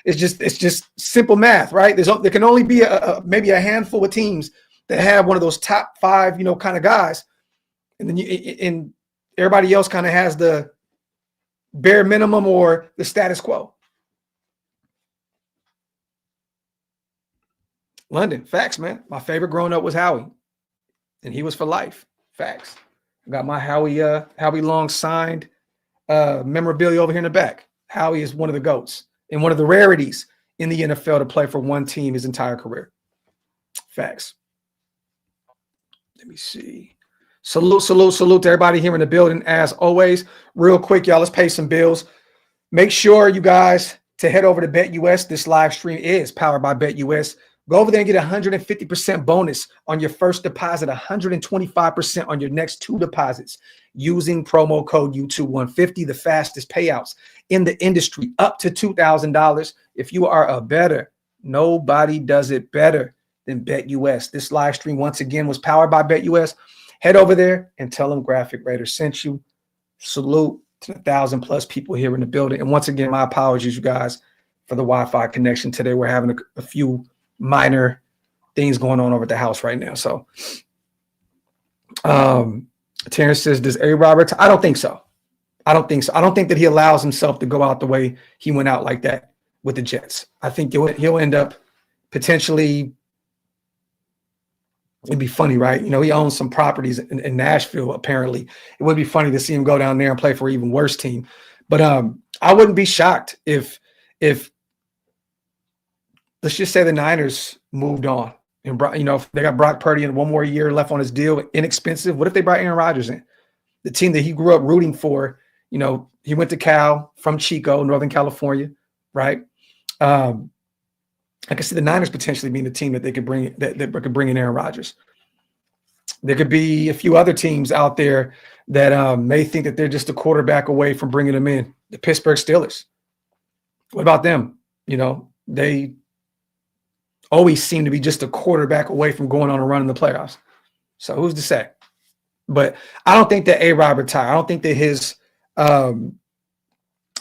It's just simple math, right? There can only be maybe a handful of teams that have one of those top 5, kind of guys, and then and everybody else kind of has the bare minimum or the status quo. London, facts, man. My favorite growing up was Howie, and he was for life. Facts. I got my Howie Long signed memorabilia over here in the back. Howie is one of the GOATs and one of the rarities in the NFL to play for one team his entire career. Facts. Let me see. Salute to everybody here in the building. As always, real quick, y'all, let's pay some bills. Make sure you guys to head over to BetUS. This live stream is powered by BetUS. Go over there and get 150% bonus on your first deposit, 125% on your next 2 deposits using promo code U2150, the fastest payouts in the industry, up to $2,000. If you are a bettor, nobody does it better than BetUS. This live stream, once again, was powered by BetUS. Head over there and tell them Graphk Raiders sent you. Salute to the 1,000+ people here in the building. And once again, my apologies, you guys, for the Wi-Fi connection today. We're having a few minor things going on over at the house right now. So Terrence says, does A-Rob retire? I don't think so. I don't think that he allows himself to go out the way he went out like that with the Jets. I think he'll end up potentially, it'd be funny, right? He owns some properties in Nashville, apparently. It would be funny to see him go down there and play for an even worse team. But I wouldn't be shocked if let's just say the Niners moved on and if they got Brock Purdy and one more year left on his deal, inexpensive. What if they brought Aaron Rodgers in? The team that he grew up rooting for, he went to Cal from Chico, Northern California, right? I could see the Niners potentially being the team that they could bring that could bring in Aaron Rodgers. There could be a few other teams out there that may think that they're just a quarterback away from bringing them in. The Pittsburgh Steelers. What about them? They always seem to be just a quarterback away from going on a run in the playoffs. So who's to say? But I don't think that A-Rob retired. I don't think that his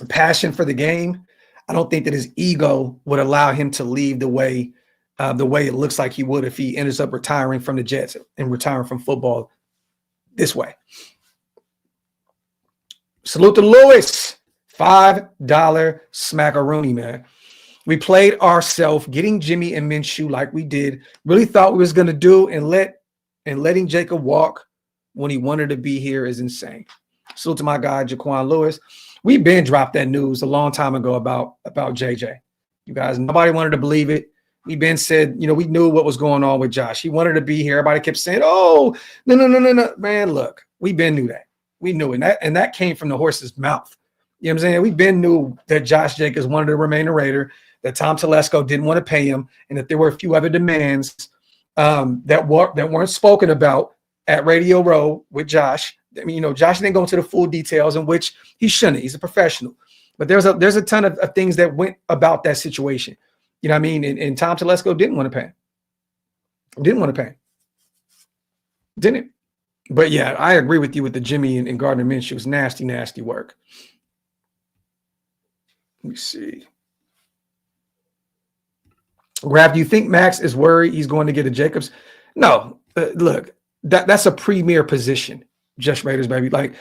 passion for the game, I don't think that his ego would allow him to leave the way it looks like he would if he ends up retiring from the Jets and retiring from football this way. Salute to Lewis. $5 smackaroonie, man. We played ourselves getting Jimmy and Minshew like we did. Really thought we was going to do, and letting Jacob walk when he wanted to be here is insane. Salute to my guy, Jaquan Lewis. We've been dropped that news a long time ago about JJ. You guys, nobody wanted to believe it. We've been said, we knew what was going on with Josh. He wanted to be here. Everybody kept saying, oh, no. Man, look, we been knew that. We knew it. And that came from the horse's mouth. You know what I'm saying? We been knew that Josh Jacobs wanted to remain a Raider, that Tom Telesco didn't want to pay him, and that there were a few other demands that weren't spoken about at Radio Row with Josh. I mean, Josh didn't go into the full details, in which he shouldn't. He's a professional. But there's a ton of things that went about that situation. You know what I mean? And Tom Telesco didn't want to pay him. Didn't. But yeah, I agree with you with the Jimmy and Gardner Minshew. It was nasty, nasty work. Let me see. Graphk, do you think Maxx is worried he's going to get a Jacobs? No. Look, that's a premier position, Just Raiders, baby. Like,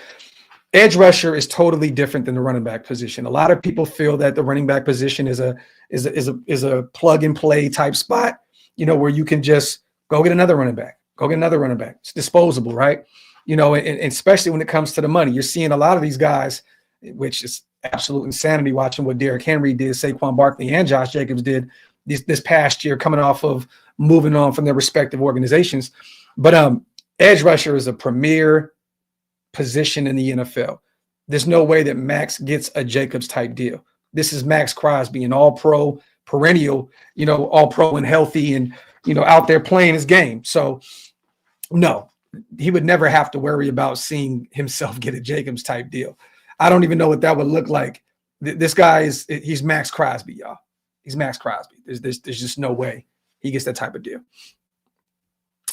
edge rusher is totally different than the running back position. A lot of people feel that the running back position is a plug and play type spot, where you can just go get another running back. It's disposable, right? And especially when it comes to the money, you're seeing a lot of these guys, which is absolute insanity watching what Derrick Henry did, Saquon Barkley, and Josh Jacobs did this past year, coming off of moving on from their respective organizations. But edge rusher is a premier position in the NFL. There's no way that Maxx gets a Jacobs type deal. This is Maxx Crosby, an all-pro, perennial, all-pro and healthy, and out there playing his game. So no, he would never have to worry about seeing himself get a Jacobs type deal. I don't even know what that would look like. This guy he's Maxx Crosby, y'all. He's Maxx Crosby. There's just no way he gets that type of deal.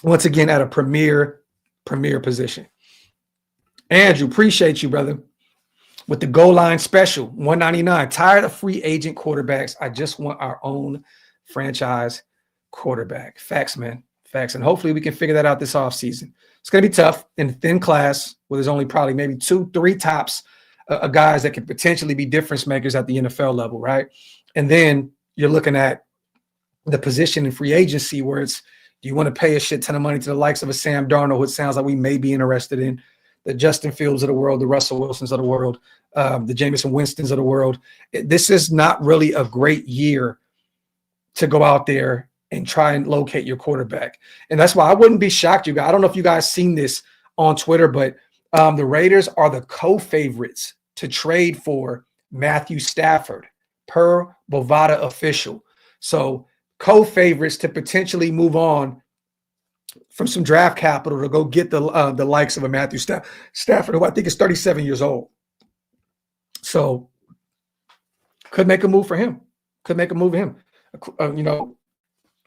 Once again, at a premier position. Andrew, appreciate you, brother. With the goal line special, $199. Tired of free agent quarterbacks. I just want our own franchise quarterback. Facts, man. Facts. And hopefully we can figure that out this offseason. It's going to be tough in a thin class where there's only probably maybe 2-3 tops of guys that could potentially be difference makers at the NFL level, right? And then you're looking at the position in free agency where it's, do you want to pay a shit ton of money to the likes of a Sam Darnold, who it sounds like we may be interested in, the Justin Fields of the world, the Russell Wilsons of the world, the Jameson Winstons of the world. This is not really a great year to go out there and try and locate your quarterback. And that's why I wouldn't be shocked, you guys. I don't know if you guys seen this on Twitter, but the Raiders are the co-favorites to trade for Matthew Stafford per Bovada official. So co-favorites to potentially move on from some draft capital to go get the likes of a Matthew Stafford, who I think is 37 years old. So could make a move for him. Could make a move for him.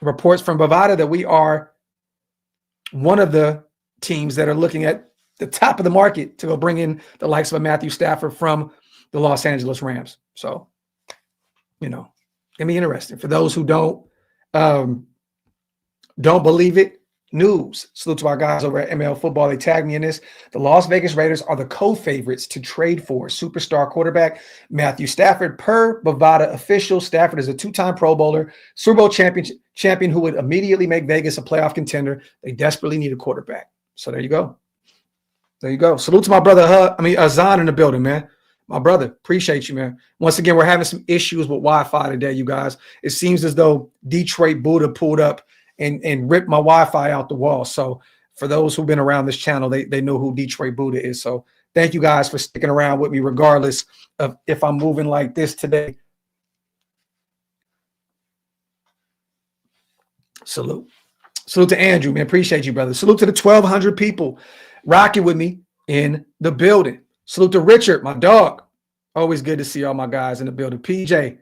Reports from Bovada that we are one of the teams that are looking at the top of the market to go bring in the likes of a Matthew Stafford from the Los Angeles Rams. So, gonna be interesting. For those who don't believe it, news. Salute to our guys over at ML Football. They tagged me in this. The Las Vegas Raiders are the co-favorites to trade for superstar quarterback Matthew Stafford per Bovada official. Stafford is a 2-time Pro Bowler, Super Bowl champion who would immediately make Vegas a playoff contender. They desperately need a quarterback. So there you go. There you go. Salute to my brother, Azan in the building, man. My brother, appreciate you, man. Once again, we're having some issues with Wi-Fi today, you guys. It seems as though Detroit Buddha pulled up and ripped my Wi-Fi out the wall. So for those who've been around this channel, they know who Detroit Buddha is. So thank you guys for sticking around with me, regardless of if I'm moving like this today. Salute. Salute to Andrew, man. Appreciate you, brother. Salute to the 1,200 people rocking with me in the building. Salute to Richard, my dog. Always good to see all my guys in the building. PJ. Let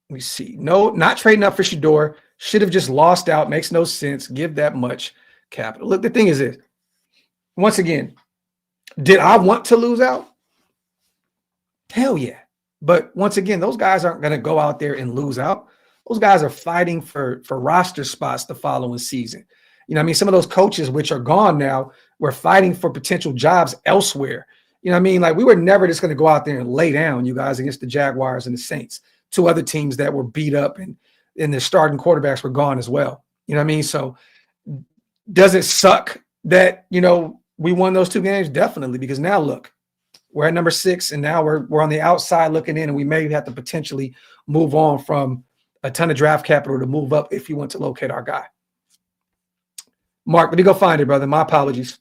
me see. No, not trading up for Shador. Should have just lost out. Makes no sense. Give that much capital. Look, the thing is this. Once again, did I want to lose out? Hell yeah. But once again, those guys aren't going to go out there and lose out. Those guys are fighting for roster spots the following season. Some of those coaches, which are gone now, were fighting for potential jobs elsewhere. Like, we were never just going to go out there and lay down, you guys, against the Jaguars and the Saints, two other teams that were beat up and the starting quarterbacks were gone as well. So does it suck that, we won those 2 games? Definitely, because now look, we're at number 6 and now we're on the outside looking in, and we may have to potentially move on from a ton of draft capital to move up if you want to locate our guy. Mark, let me go find it, brother. My apologies.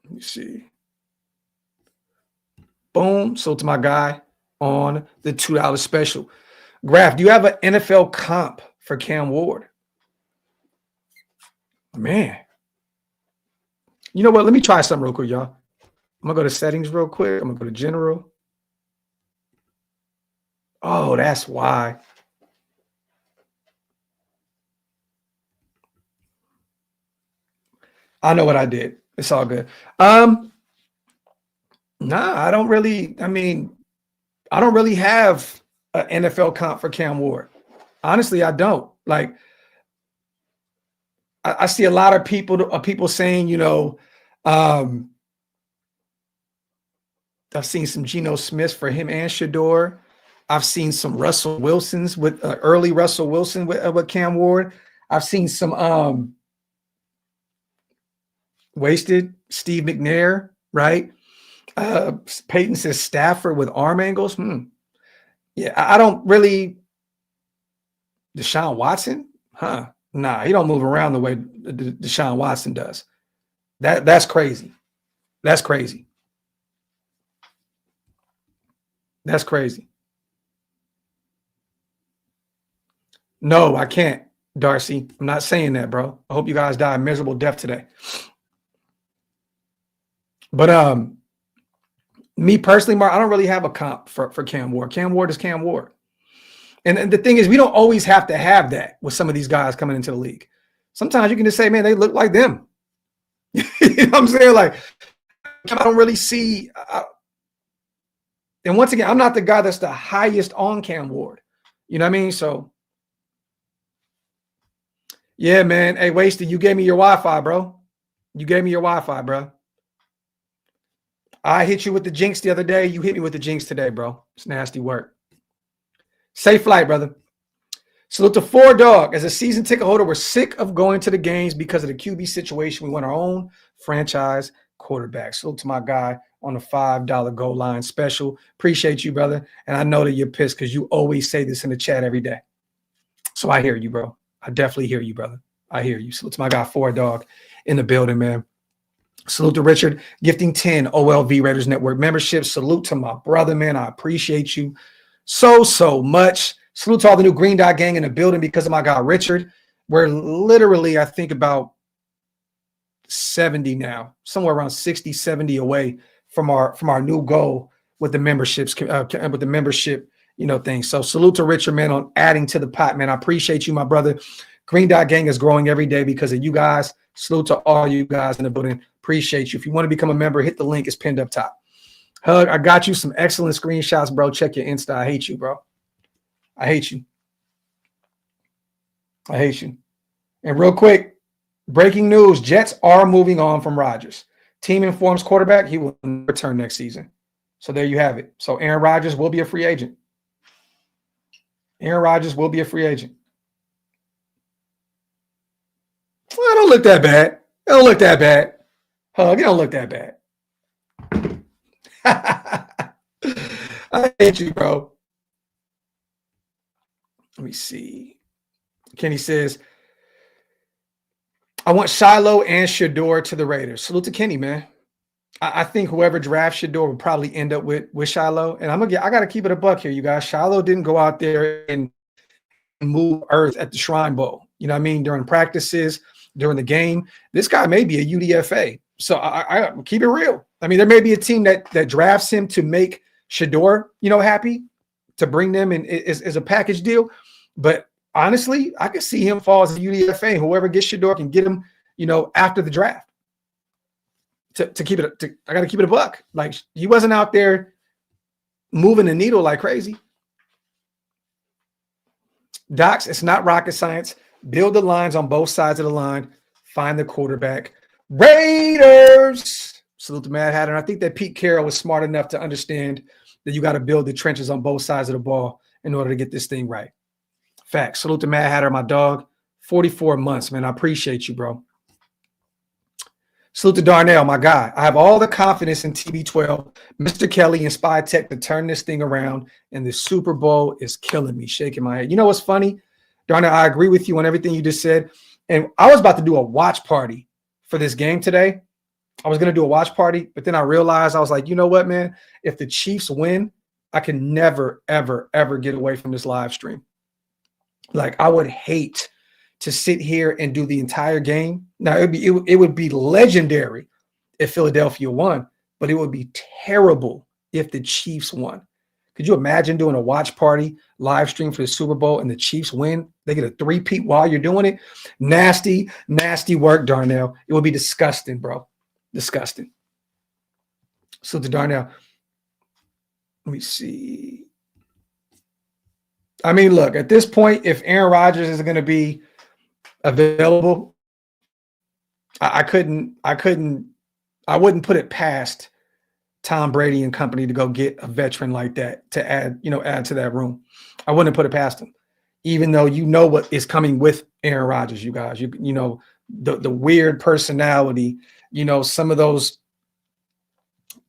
Let me see. Boom. So to my guy on the $2 special. Graphk, do you have an NFL comp for Cam Ward? Man. You know what? Let me try something real quick, y'all. I'm going to go to settings real quick. I'm going to go to general. Oh, that's why. I know what I did. It's all good. Nah, I don't really have an NFL comp for Cam Ward. Honestly, I don't. Like, I see a lot of people saying, I've seen some Geno Smiths for him and Shador. I've seen some Russell Wilsons with early Russell Wilson with Cam Ward. I've seen some wasted Steve McNair, right? Peyton says Stafford with arm angles. Yeah, I don't really. Deshaun Watson? Huh? Nah, he don't move around the way Deshaun Watson does. That's crazy. That's crazy. That's crazy. No, I can't. Darcy. I'm not saying that, bro. I hope you guys die a miserable death today. But me personally, Mark, I don't really have a comp for Cam Ward. Cam Ward is Cam Ward. And the thing is, we don't always have to have that with some of these guys coming into the league. Sometimes you can just say, man, they look like them. You know what I'm saying? Like, I don't really see. And once again, I'm not the guy that's the highest on Cam Ward. You know what I mean? So, yeah, man. Hey, Wasted, you gave me your Wi-Fi, bro. You gave me your Wi-Fi, bro. I hit you with the jinx the other day. You hit me with the jinx today, bro. It's nasty work. Safe flight, brother. Salute to 4Dog. As a season ticket holder, we're sick of going to the games because of the QB situation. We want our own franchise quarterback. Salute to my guy on the $5 goal line special. Appreciate you, brother. And I know that you're pissed because you always say this in the chat every day. So I hear you, bro. I definitely hear you, brother. I hear you. Salute to my guy 4Dog in the building, man. Salute to Richard, gifting 10 OLV Raiders Network membership. Salute to my brother, man. I appreciate you so much. Salute to all the new Green Dot gang in the building because of my guy Richard. We're literally, I think, about 70 now, somewhere around 60, 70 away from our new goal with the membership, thing. So salute to Richard, man, on adding to the pot, man. I appreciate you, my brother. Green Dot gang is growing every day because of you guys. Salute to all you guys in the building. Appreciate you. If you want to become a member, hit the link. It's pinned up top. Hug, I got you some excellent screenshots, bro. Check your Insta. I hate you, bro. I hate you. I hate you. And real quick, breaking news, Jets are moving on from Rodgers. Team informs quarterback he will return next season. So there you have it. So Aaron Rodgers will be a free agent. Aaron Rodgers will be a free agent. Well, it don't look that bad. It don't look that bad. Hug, it don't look that bad. I hate you, bro. Let me see. Kenny says, I want Shiloh and Shador to the Raiders. Salute to Kenny, man. I think whoever drafts Shador will probably end up with Shiloh. And I got to keep it a buck here, you guys. Shiloh didn't go out there and move earth at the Shrine Bowl. You know what I mean? During practices, during the game. This guy may be a UDFA. So I keep it real. I mean, there may be a team that drafts him to make Shador, happy, to bring them in as a package deal. But honestly, I could see him fall as a UDFA. Whoever gets Shador can get him, after the draft. To keep it, I got to keep it a buck. Like, he wasn't out there moving the needle like crazy. Docs, it's not rocket science. Build the lines on both sides of the line. Find the quarterback. Raiders. Salute to Mad Hatter. And I think that Pete Carroll was smart enough to understand that you got to build the trenches on both sides of the ball in order to get this thing right. Facts. Salute to Mad Hatter, my dog. 44 months, man. I appreciate you, bro. Salute to Darnell, my guy. I have all the confidence in TB12, Mr. Kelly, and Spy Tech to turn this thing around, and the Super Bowl is killing me, shaking my head. You know what's funny? Darnell, I agree with you on everything you just said. And I was about to do a watch party for this game today. I was going to do a watch party, but then I realized, I was like, you know what, man? If the Chiefs win, I can never, ever, ever get away from this live stream. Like, I would hate to sit here and do the entire game. Now, it would be legendary if Philadelphia won, but it would be terrible if the Chiefs won. Could you imagine doing a watch party live stream for the Super Bowl and the Chiefs win? They get a three-peat while you're doing it. Nasty, nasty work, Darnell. It would be disgusting, bro. Disgusting. So to Darnell, let me see. I mean, look, at this point, if Aaron Rodgers is going to be available, I wouldn't put it past Tom Brady and company to go get a veteran like that to add to that room. I wouldn't put it past him, even though what is coming with Aaron Rodgers, you guys. You know the weird personality, some of those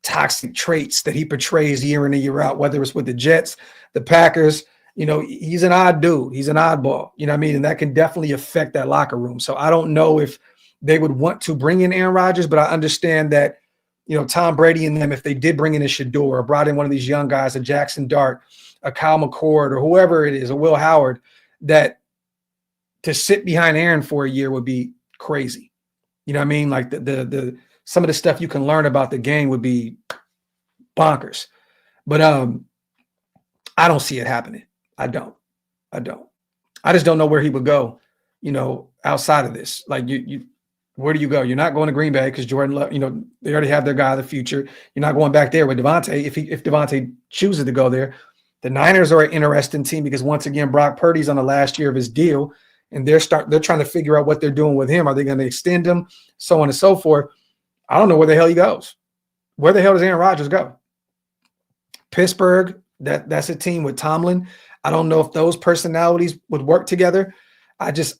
toxic traits that he portrays year in and year out, whether it's with the Jets, the Packers. He's an odd dude. He's an oddball. You know what I mean? And that can definitely affect that locker room. So I don't know if they would want to bring in Aaron Rodgers, but I understand that, Tom Brady and them, if they did bring in a Shador or brought in one of these young guys, a Jackson Dart, a Kyle McCord, or whoever it is, a Will Howard, that to sit behind Aaron for a year would be crazy. You know what I mean? Like the some of the stuff you can learn about the game would be bonkers. But I don't see it happening. I don't. I just don't know where he would go, outside of this. Like where do you go? You're not going to Green Bay because Jordan Love, they already have their guy of the future. You're not going back there with Devontae. If Devontae chooses to go there. The Niners are an interesting team because once again, Brock Purdy's on the last year of his deal, and they're trying to figure out what they're doing with him. Are they going to extend him? So on and so forth. I don't know where the hell he goes. Where the hell does Aaron Rodgers go? Pittsburgh, that's a team with Tomlin. I don't know if those personalities would work together. It's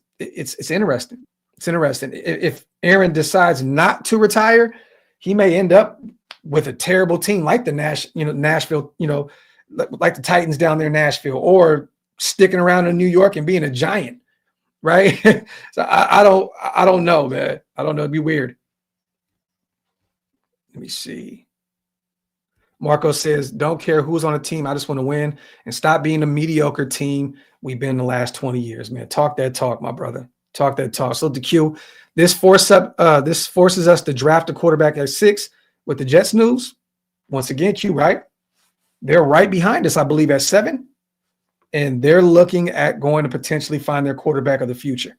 interesting. It's interesting. If Aaron decides not to retire, he may end up with a terrible team like the Nashville, like the Titans down there in Nashville, or sticking around in New York and being a giant, right? So I don't know, man. I don't know. It'd be weird. Let me see. Marco says, don't care who's on a team. I just want to win and stop being a mediocre team we've been the last 20 years, man. Talk that talk, my brother. Talk that talk. So the Q, this forces us to draft a quarterback at 6 with the Jets news. Once again, Q, right? They're right behind us, I believe, at 7. And they're looking at going to potentially find their quarterback of the future.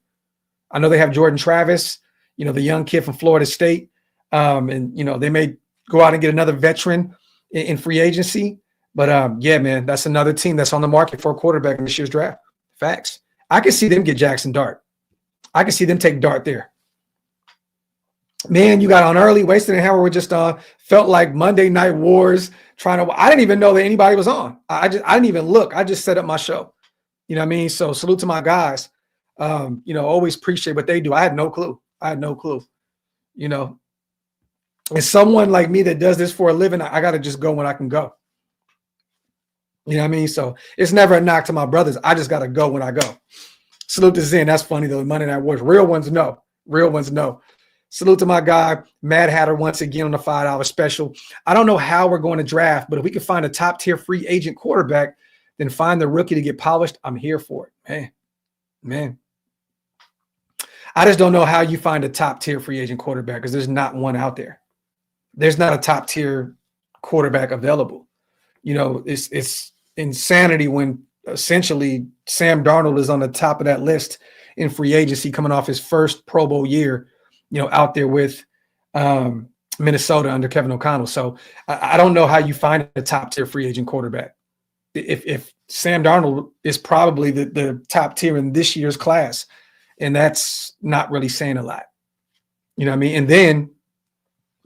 I know they have Jordan Travis, the young kid from Florida State. And they may go out and get another veteran in free agency. But yeah, man, that's another team that's on the market for a quarterback in this year's draft. Facts. I can see them get Jackson Dart. I can see them take Dart there. Man, you got on early. Wasted and Howard were just on. Felt like Monday Night Wars. I didn't even know that anybody was on. I didn't even look. I just set up my show. You know what I mean? So salute to my guys. Always appreciate what they do. I had no clue. And someone like me that does this for a living, I got to just go when I can go. You know what I mean? So it's never a knock to my brothers. I just got to go when I go. Salute to Zen. That's funny, though. Monday Night Wars. Real ones know. Salute to my guy, Mad Hatter, once again on the $5 special. I don't know how we're going to draft, but if we can find a top-tier free agent quarterback, then find the rookie to get polished, I'm here for it. Man. I just don't know how you find a top-tier free agent quarterback because there's not one out there. There's not a top-tier quarterback available. It's insanity when essentially Sam Darnold is on the top of that list in free agency coming off his first Pro Bowl year, out there with Minnesota under Kevin O'Connell. So I don't know how you find a top-tier free agent quarterback. If Sam Darnold is probably the top tier in this year's class, and that's not really saying a lot. You know what I mean? And then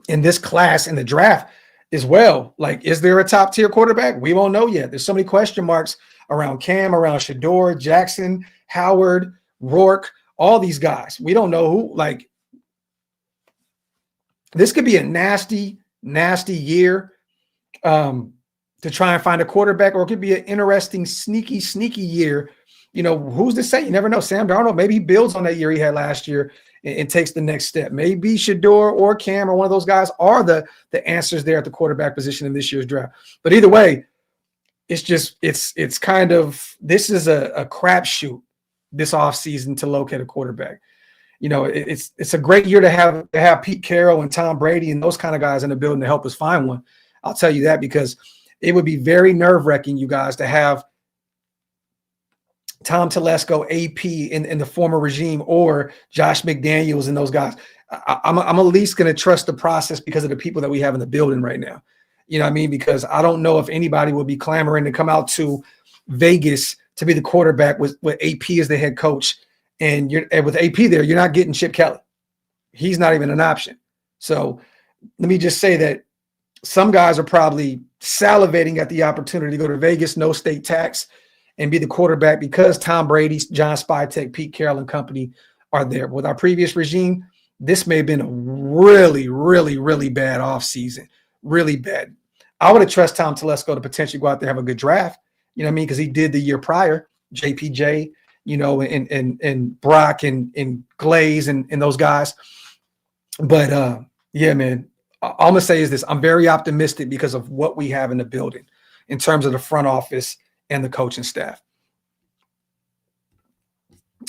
in this class in the draft as well, like, is there a top-tier quarterback? We won't know yet. There's so many question marks around Cam, around Shador, Jackson, Howard, Rourke, all these guys. We don't know who. Like, this could be a nasty, nasty year to try and find a quarterback, or it could be an interesting, sneaky year. Who's to say? You never know. Sam Darnold, maybe he builds on that year he had last year and takes the next step. Maybe Shador or Cam or one of those guys are the answers there at the quarterback position in this year's draft. But either way, it's kind of, this is a crapshoot this offseason to locate a quarterback. It's a great year to have Pete Carroll and Tom Brady and those kind of guys in the building to help us find one. I'll tell you that, because it would be very nerve-wracking, you guys, to have Tom Telesco, AP in the former regime, or Josh McDaniels and those guys. I'm at least going to trust the process because of the people that we have in the building right now. You know what I mean? Because I don't know if anybody will be clamoring to come out to Vegas to be the quarterback with AP as the head coach. And with AP there, you're not getting Chip Kelly. He's not even an option. So let me just say that some guys are probably salivating at the opportunity to go to Vegas, no state tax, and be the quarterback because Tom Brady, John Spytek, Pete Carroll and company are there. With our previous regime, this may have been a really, really, really bad offseason. Really bad. I would have trusted Tom Telesco to potentially go out there and have a good draft. You know what I mean? Because he did the year prior, JPJ, and Brock and Glaze and those guys. But yeah, man, all I'm going to say is this. I'm very optimistic because of what we have in the building in terms of the front office and the coaching staff.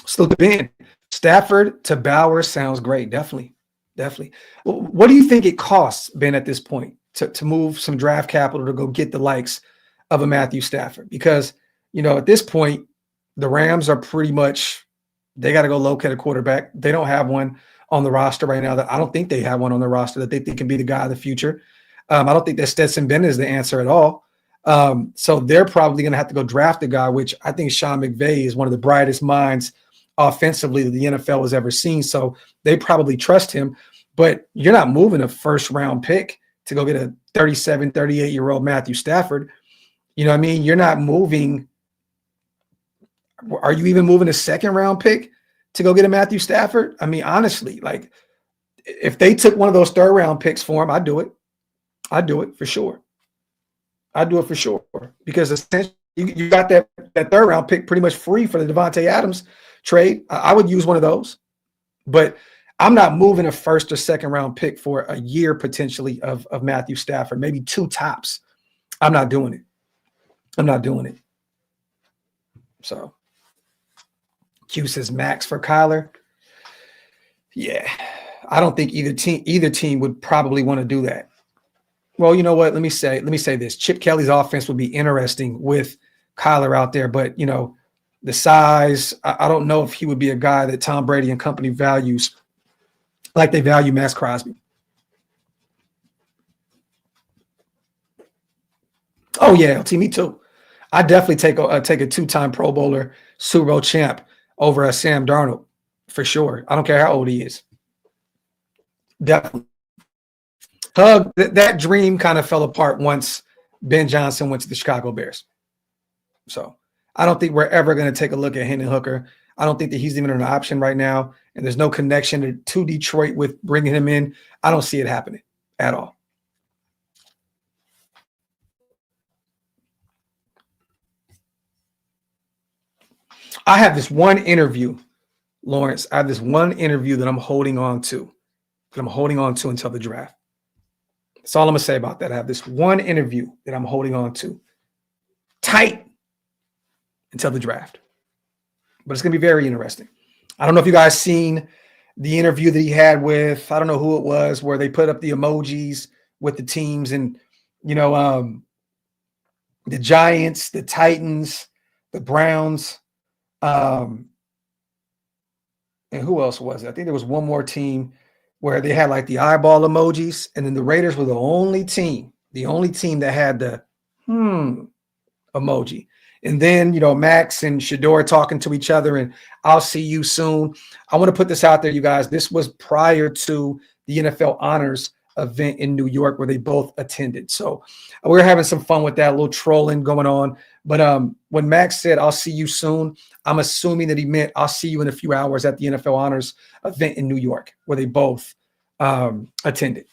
Still the Ben. Stafford to Bowers sounds great. Definitely. What do you think it costs, Ben, at this point to move some draft capital to go get the likes of a Matthew Stafford? Because, at this point, the Rams are pretty much, they got to go locate a quarterback. They don't have one on the roster right now. That I don't think they have one on the roster that they think can be the guy of the future. I don't think that Stetson Bennett is the answer at all. So they're probably going to have to go draft a guy, which I think Sean McVay is one of the brightest minds offensively that the NFL has ever seen. So they probably trust him, but you're not moving a first round pick to go get a 37, 38-year-old Matthew Stafford. You know what I mean? You're not moving. Are you even moving a second round pick to go get a Matthew Stafford? I mean, honestly, like if they took one of those third round picks for him, I'd do it. I'd do it for sure. I'd do it for sure because essentially you got that third round pick pretty much free for the Devontae Adams trade. I would use one of those, but I'm not moving a first or second round pick for a year potentially of Matthew Stafford, maybe 2 tops. I'm not doing it. So Q says Maxx for Kyler. Yeah, I don't think either team would probably want to do that. Well, you know what? Let me say this. Chip Kelly's offense would be interesting with Kyler out there, but the size, I don't know if he would be a guy that Tom Brady and company values like they value Maxx Crosby. Oh yeah, LT, me too. I definitely take a 2-time Pro Bowler, Super Bowl champ over Sam Darnold for sure. I don't care how old he is. Definitely. That dream kind of fell apart once Ben Johnson went to the Chicago Bears. So I don't think we're ever going to take a look at Hendon Hooker. I don't think that he's even an option right now, and there's no connection to Detroit with bringing him in. I don't see it happening at all. I have this one interview, Lawrence. I have this one interview that I'm holding on to until the draft. That's all I'm going to say about that. I have this one interview that I'm holding on to tight until the draft. But it's going to be very interesting. I don't know if you guys seen the interview that he had with, I don't know who it was, where they put up the emojis with the teams and, the Giants, the Titans, the Browns, and who else was it? I think there was one more team where they had like the eyeball emojis, and then the Raiders were the only team that had the emoji. And then, Max and Shador talking to each other and I'll see you soon. I want to put this out there, you guys. This was prior to the NFL Honors event in New York where they both attended. So we were having some fun with that, a little trolling going on. But when Max said, I'll see you soon, I'm assuming that he meant I'll see you in a few hours at the NFL Honors event in New York where they both attended.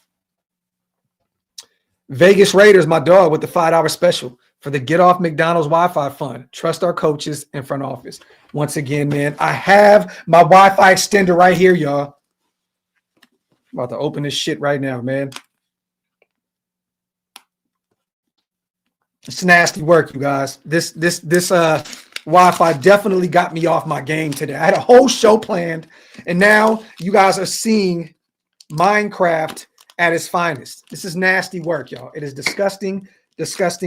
Vegas Raiders, my dog, with the $5 special for the Get Off McDonald's Wi-Fi fund. Trust our coaches and front office. Once again, man, I have my Wi-Fi extender right here, y'all. I'm about to open this shit right now, man. It's nasty work, you guys. This Wi-Fi definitely got me off my game today. I had a whole show planned, and now you guys are seeing Minecraft at its finest. This is nasty work, y'all. It is disgusting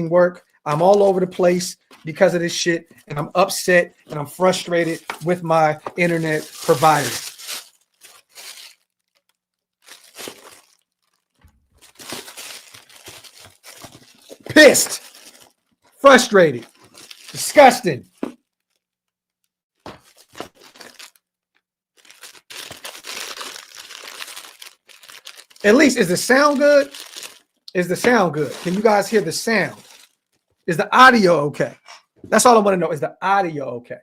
work. I'm all over the place because of this shit, and I'm upset and I'm frustrated with my internet provider. Pissed, frustrated, disgusting. At least, is the sound good? Is the sound good? Can you guys hear the sound? Is the audio okay? That's all I want to know. Is the audio okay?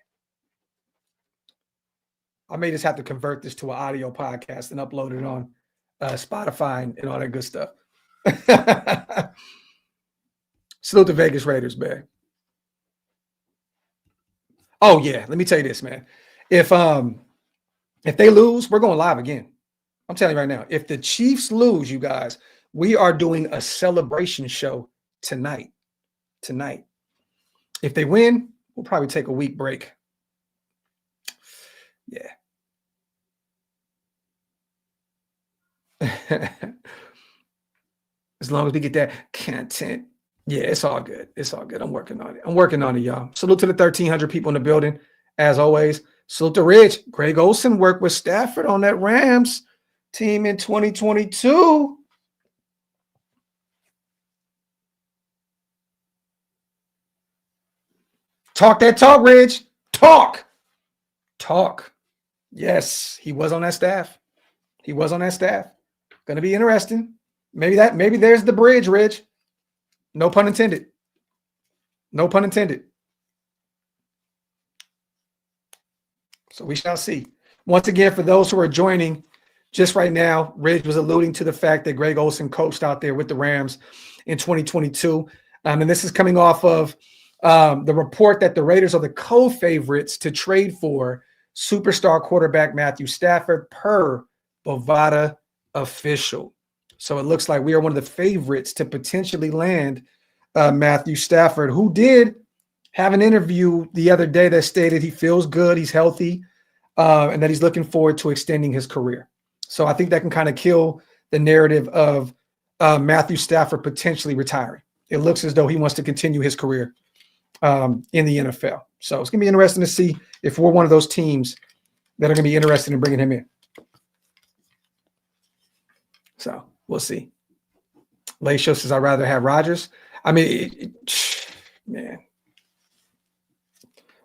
I may just have to convert this to an audio podcast and upload it on Spotify and all that good stuff. Salute the Vegas Raiders, man. Oh yeah, let me tell you this, man. If they lose, we're going live again. I'm telling you right now. If the Chiefs lose, you guys, we are doing a celebration show tonight. If they win, we'll probably take a week break. Yeah. As long as we get that content. Yeah, it's all good. It's all good. I'm working on it. I'm working on it, y'all. Salute to the 1,300 people in the building. As always, salute to Rich. Greg Olsen worked with Stafford on that Rams team in 2022. Talk that talk, Rich. Talk. Yes, he was on that staff. Gonna be interesting. Maybe there's the bridge, Rich. No pun intended. So we shall see. Once again, for those who are joining just right now, Ridge was alluding to the fact that Greg Olsen coached out there with the Rams in 2022. And this is coming off of the report that the Raiders are the co-favorites to trade for superstar quarterback Matthew Stafford per Bovada official. So it looks like we are one of the favorites to potentially land Matthew Stafford, who did have an interview the other day that stated he feels good, he's healthy, and that he's looking forward to extending his career. So I think that can kind of kill the narrative of Matthew Stafford potentially retiring. It looks as though he wants to continue his career in the NFL. So it's going to be interesting to see if we're one of those teams that are going to be interested in bringing him in. So we'll see. Laisho says, I'd rather have Rodgers. I mean, man.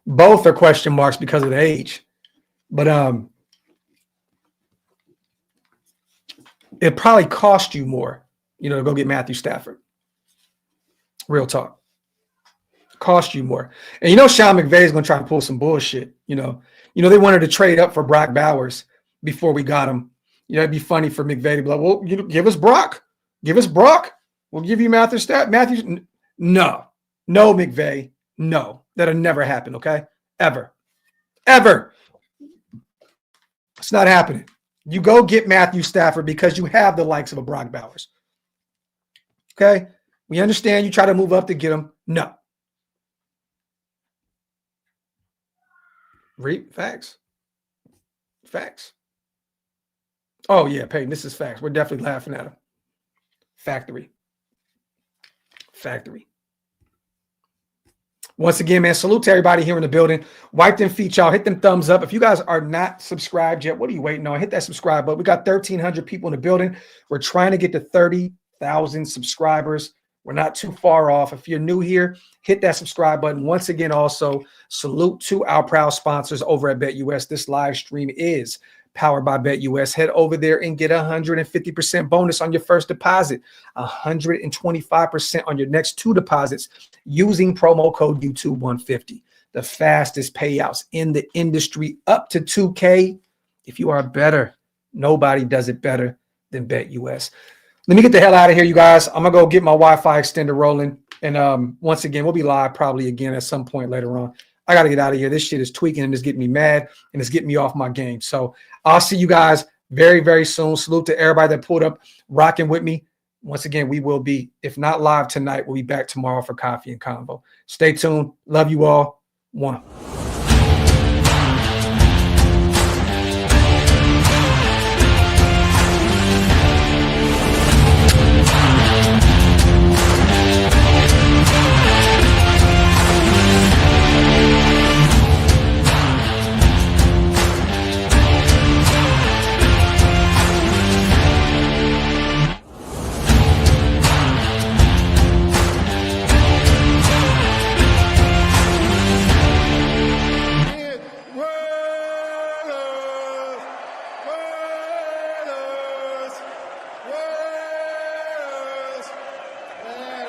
Both are question marks because of the age. But it probably cost you more, to go get Matthew Stafford. Real talk. Cost you more. And Sean McVay is going to try to pull some bullshit. They wanted to trade up for Brock Bowers before we got him. It'd be funny for McVay to be like, well, give us Brock. Give us Brock. We'll give you Matthew Stafford. No, McVay. No, that'll never happen, okay? Ever. It's not happening. You go get Matthew Stafford because you have the likes of a Brock Bowers. Okay? We understand you try to move up to get him. No. Facts. Oh, yeah, Peyton, this is facts. We're definitely laughing at him. Factory. Once again, man, salute to everybody here in the building. Wipe them feet, y'all. Hit them thumbs up. If you guys are not subscribed yet, what are you waiting on? Hit that subscribe button. We got 1,300 people in the building. We're trying to get to 30,000 subscribers. We're not too far off. If you're new here, hit that subscribe button. Once again, also, salute to our proud sponsors over at BetUS. This live stream is powered by BetUS. Head over there and get 150% bonus on your first deposit, 125% on your next 2 deposits using promo code YouTube150. The fastest payouts in the industry, up to $2K. If you are better, nobody does it better than BetUS. Let me get the hell out of here, you guys. I'm going to go get my Wi-Fi extender rolling. And once again, we'll be live probably again at some point later on. I got to get out of here. This shit is tweaking and it's getting me mad and it's getting me off my game. So I'll see you guys very, very soon. Salute to everybody that pulled up rocking with me. Once again, we will be, if not live tonight, we'll be back tomorrow for Coffee and Convo. Stay tuned. Love you all. One.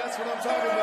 That's what I'm talking about.